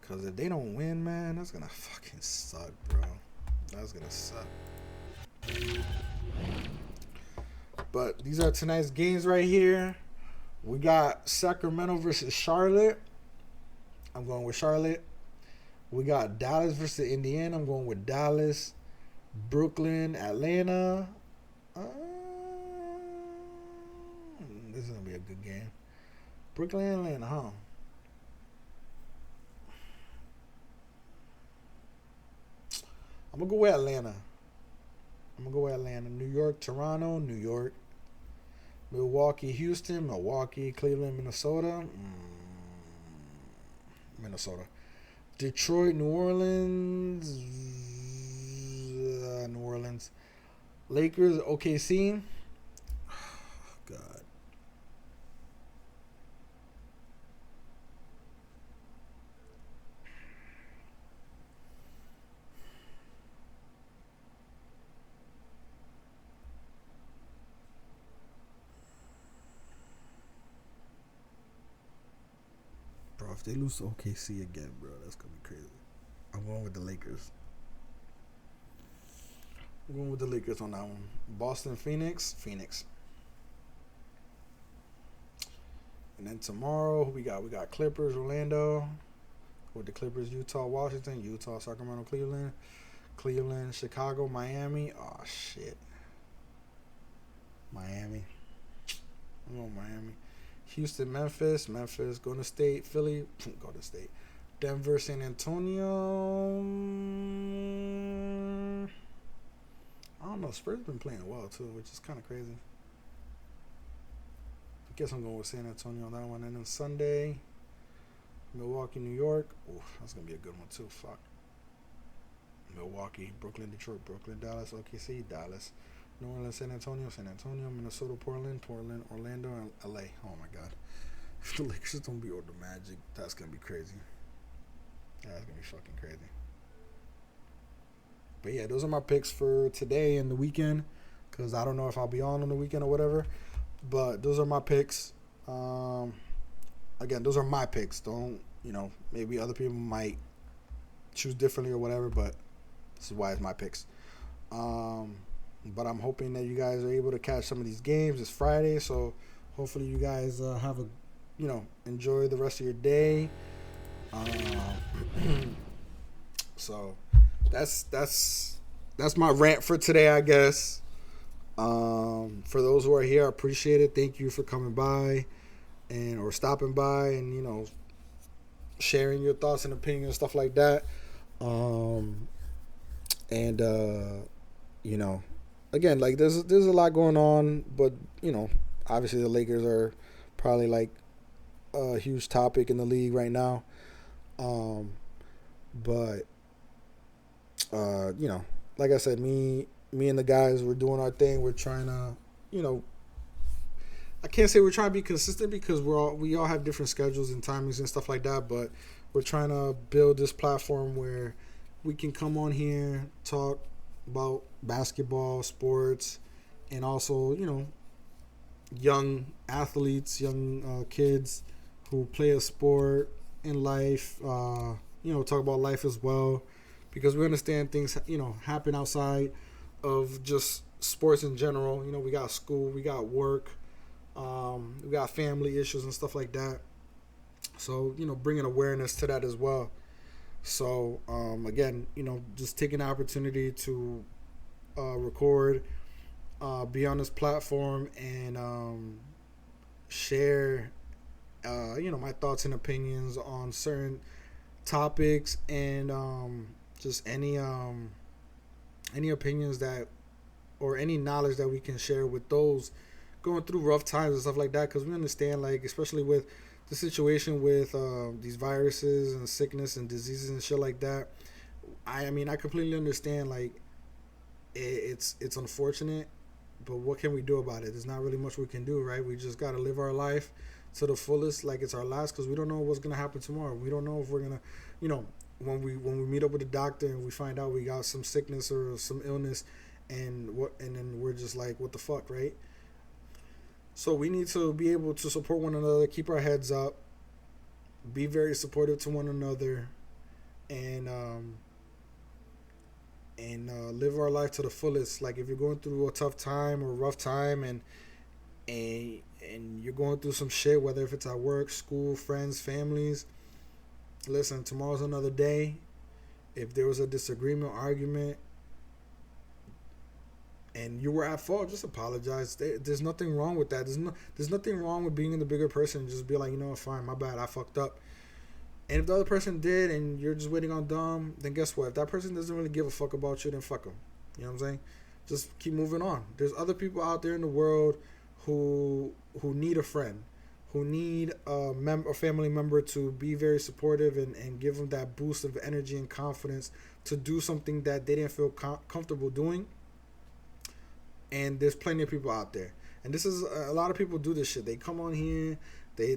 S1: Because if they don't win, man, that's going to fucking suck, bro. That's going to suck. But these are tonight's games right here. We got Sacramento versus Charlotte. I'm going with Charlotte. We got Dallas versus Indiana. I'm going with Dallas. Brooklyn, Atlanta. This is going to be a good game. Brooklyn, Atlanta, huh? I'm going to go with Atlanta. New York, Toronto, New York. Milwaukee, Houston, Milwaukee. Cleveland, Minnesota. Minnesota. Detroit, New Orleans. New Orleans. Lakers, OKC. God. Bro, if they lose to OKC again, bro, that's going to be crazy. I'm going with the Lakers. I'm going with the Lakers on that one. Boston, Phoenix. And then tomorrow, we got Clippers, Orlando. With the Clippers, Utah, Washington. Utah, Sacramento, Cleveland. Cleveland, Chicago, Miami. Oh, shit. Miami. I'm going Miami. Houston, Memphis, Golden State, Philly, Golden State, Denver, San Antonio. I don't know. Spurs been playing well too, which is kind of crazy. I guess I'm going with San Antonio on that one. And then Sunday, Milwaukee, New York. Ooh, that's gonna be a good one too. Fuck. Milwaukee, Brooklyn, Detroit, Dallas, OKC, Dallas. New Orleans, San Antonio, Minnesota, Portland, Orlando, and LA. Oh my God. If the Lakers don't beat the Magic, that's going to be crazy. Yeah, that's going to be fucking crazy. But yeah, those are my picks for today and the weekend. Because I don't know if I'll be on the weekend or whatever. But those are my picks. again, those are my picks. Don't, maybe other people might choose differently or whatever, but this is why it's my picks. But I'm hoping that you guys are able to catch some of these games. It's Friday, so hopefully you guys have enjoy the rest of your day. So that's my rant for today, I guess. For those who are here, I appreciate it. Thank you for coming by or stopping by and sharing your thoughts and opinions and stuff like that. Again, like there's a lot going on, but obviously the Lakers are probably like a huge topic in the league right now. But like I said, me and the guys, we're doing our thing. We're trying to, I can't say we're trying to be consistent because we all have different schedules and timings and stuff like that, but we're trying to build this platform where we can come on here, talk about basketball, sports, and also, young athletes, young kids who play a sport in life, talk about life as well, because we understand things, happen outside of just sports in general. We got school, we got work, we got family issues and stuff like that. So, bringing awareness to that as well. So, again, just taking the opportunity to record, be on this platform and share, my thoughts and opinions on certain topics and just any opinions that or any knowledge that we can share with those going through rough times and stuff like that, because we understand, like, especially with the situation with these viruses and sickness and diseases and shit like that. I completely understand, like, it's unfortunate, but what can we do about it? There's not really much we can do, right? We just got to live our life to the fullest like it's our last, because we don't know what's going to happen tomorrow. We don't know if we're going to, when we meet up with the doctor and we find out we got some sickness or some illness and then we're just like, what the fuck, right? So we need to be able to support one another, keep our heads up, be very supportive to one another, and live our life to the fullest. Like, if you're going through a tough time or rough time and you're going through some shit, whether if it's at work, school, friends, families, listen, tomorrow's another day. If there was a disagreement, argument, and you were at fault, just apologize. There's nothing wrong with that. There's nothing wrong with being the bigger person. Just be like, fine, my bad, I fucked up. And if the other person did and you're just waiting on them, then guess what? If that person doesn't really give a fuck about you, then fuck them. You know what I'm saying? Just keep moving on. There's other people out there in the world who need a friend, who need a family member to be very supportive and give them that boost of energy and confidence to do something that they didn't feel comfortable doing. And there's plenty of people out there. And this is a lot of people do this shit. They come on here, they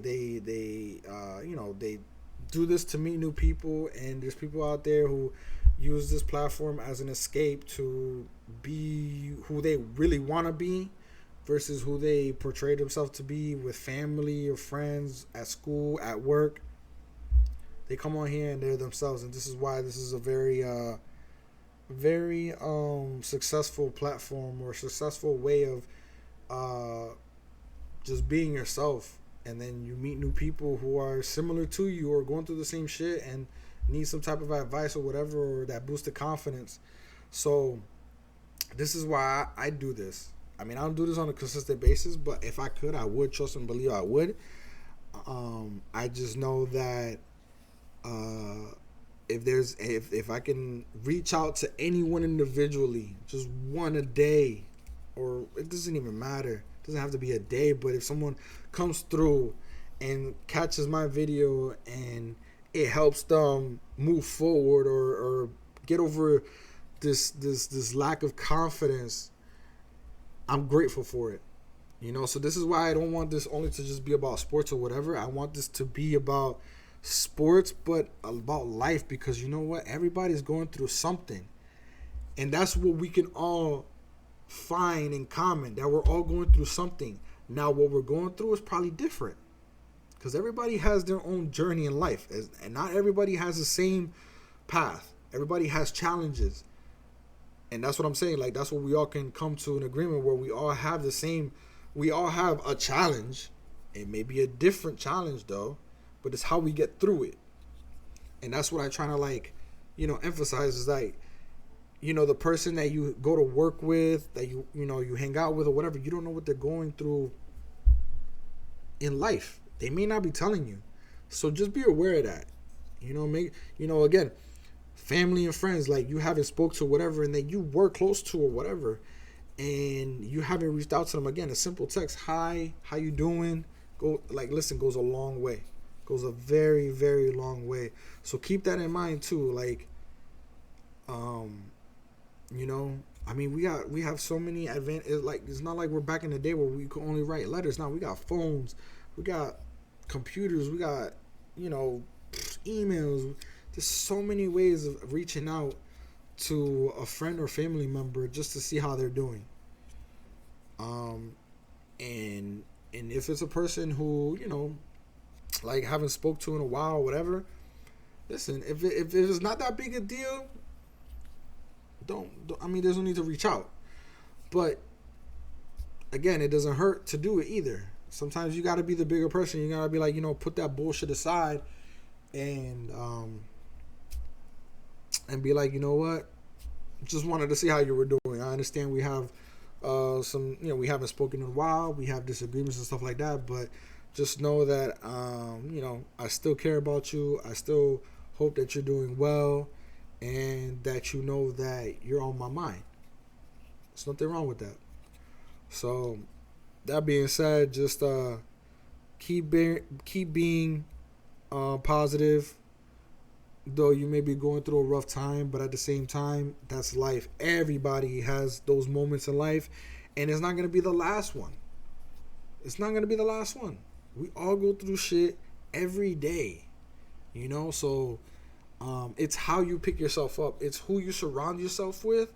S1: do this to meet new people, and there's people out there who use this platform as an escape to be who they really want to be versus who they portray themselves to be with family or friends, at school, at work. They come on here and they're themselves, and this is why this is a very successful platform or successful way of just being yourself. And then you meet new people who are similar to you or going through the same shit and need some type of advice or whatever, or that boosted confidence. So this is why I do this. I don't do this on a consistent basis, but if I could, I would. Trust and believe I would. I just know that if I can reach out to anyone individually, just one a day, or it doesn't even matter. It doesn't have to be a day, but if someone comes through and catches my video and it helps them move forward or get over this lack of confidence, I'm grateful for it. So this is why I don't want this only to just be about sports or whatever. I want this to be about sports, but about life, because you know what? Everybody's going through something. And that's what we can all find in common, that we're all going through something. Now, what we're going through is probably different. because everybody has their own journey in life, and not everybody has the same path. Everybody has challenges, and that's what I'm saying. Like, that's what we all can come to an agreement where we all have we all have a challenge. It may be a different challenge though, but it's how we get through it. And that's what I try to, like, emphasize is, like, the person that you go to work with, that you hang out with or whatever, you don't know what they're going through in life. They may not be telling you. So just be aware of that. Again, family and friends, like, you haven't spoke to whatever, and then you were close to or whatever, and you haven't reached out to them. Again, a simple text, hi, how you doing? Goes a long way. Goes a very, very long way. So keep that in mind too. Like, we have so many advantages. Like, it's not like we're back in the day where we could only write letters. Now we got phones, we got computers, we got, emails. There's so many ways of reaching out to a friend or family member just to see how they're doing. And if it's a person who, like, haven't spoke to in a while or whatever, listen, if it's not that big a deal, there's no need to reach out. But again, it doesn't hurt to do it either. Sometimes you got to be the bigger person. You got to be like, put that bullshit aside and be like, you know what? Just wanted to see how you were doing. I understand we have we haven't spoken in a while. We have disagreements and stuff like that, but just know that, I still care about you. I still hope that you're doing well, and that you know that you're on my mind. There's nothing wrong with that. So, that being said, just keep being positive. Though you may be going through a rough time, but at the same time, that's life. Everybody has those moments in life, and it's not going to be the last one. It's not going to be the last one. We all go through shit every day, so it's how you pick yourself up. It's who you surround yourself with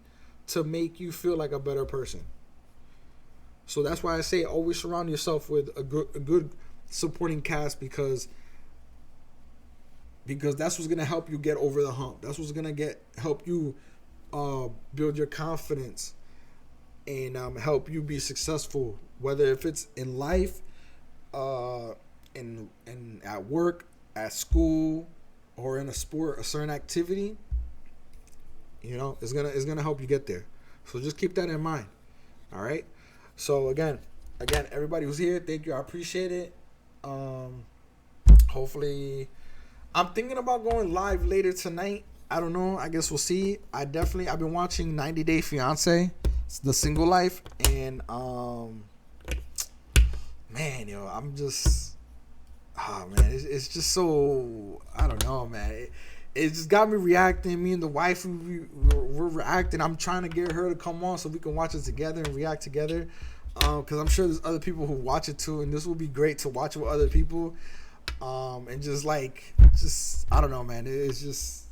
S1: to make you feel like a better person. So that's why I say always surround yourself with a good supporting cast, because that's what's going to help you get over the hump. That's what's going to help you build your confidence and help you be successful, whether if it's in life, in at work, at school, or in a sport, a certain activity. It's gonna help you get there. So just keep that in mind. All right. So again, everybody who's here, thank you. I appreciate it. Hopefully, I'm thinking about going live later tonight. I don't know. I guess we'll see. I've been watching 90 Day Fiance, the single life, and man, I'm just, it's just so, I don't know, man. It just got me reacting. Me and the wife, we're reacting. I'm trying to get her to come on so we can watch it together and react together. Because I'm sure there's other people who watch it too, and this will be great to watch with other people. And just I don't know, man. It's just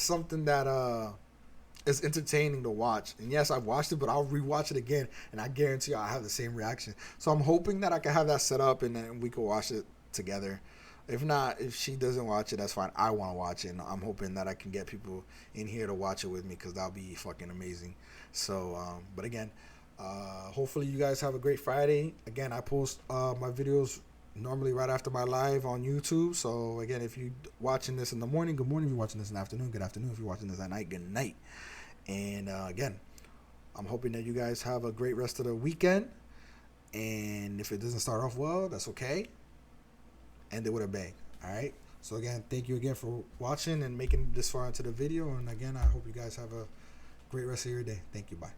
S1: something that is entertaining to watch. And yes, I've watched it, but I'll rewatch it again, and I guarantee you I'll have the same reaction. So I'm hoping that I can have that set up, and then we can watch it together. If not, if she doesn't watch it, that's fine. I want to watch it, and I'm hoping that I can get people in here to watch it with me, because that'll be fucking amazing. So, but again, hopefully you guys have a great Friday. Again, I post my videos normally right after my live on YouTube. So again, if you're watching this in the morning, good morning. If you're watching this in the afternoon, good afternoon. If you're watching this at night, good night. And again, I'm hoping that you guys have a great rest of the weekend. And if it doesn't start off well, that's okay. End it with a bang. All right. So again, thank you again for watching and making this far into the video. And again, I hope you guys have a great rest of your day. Thank you. Bye.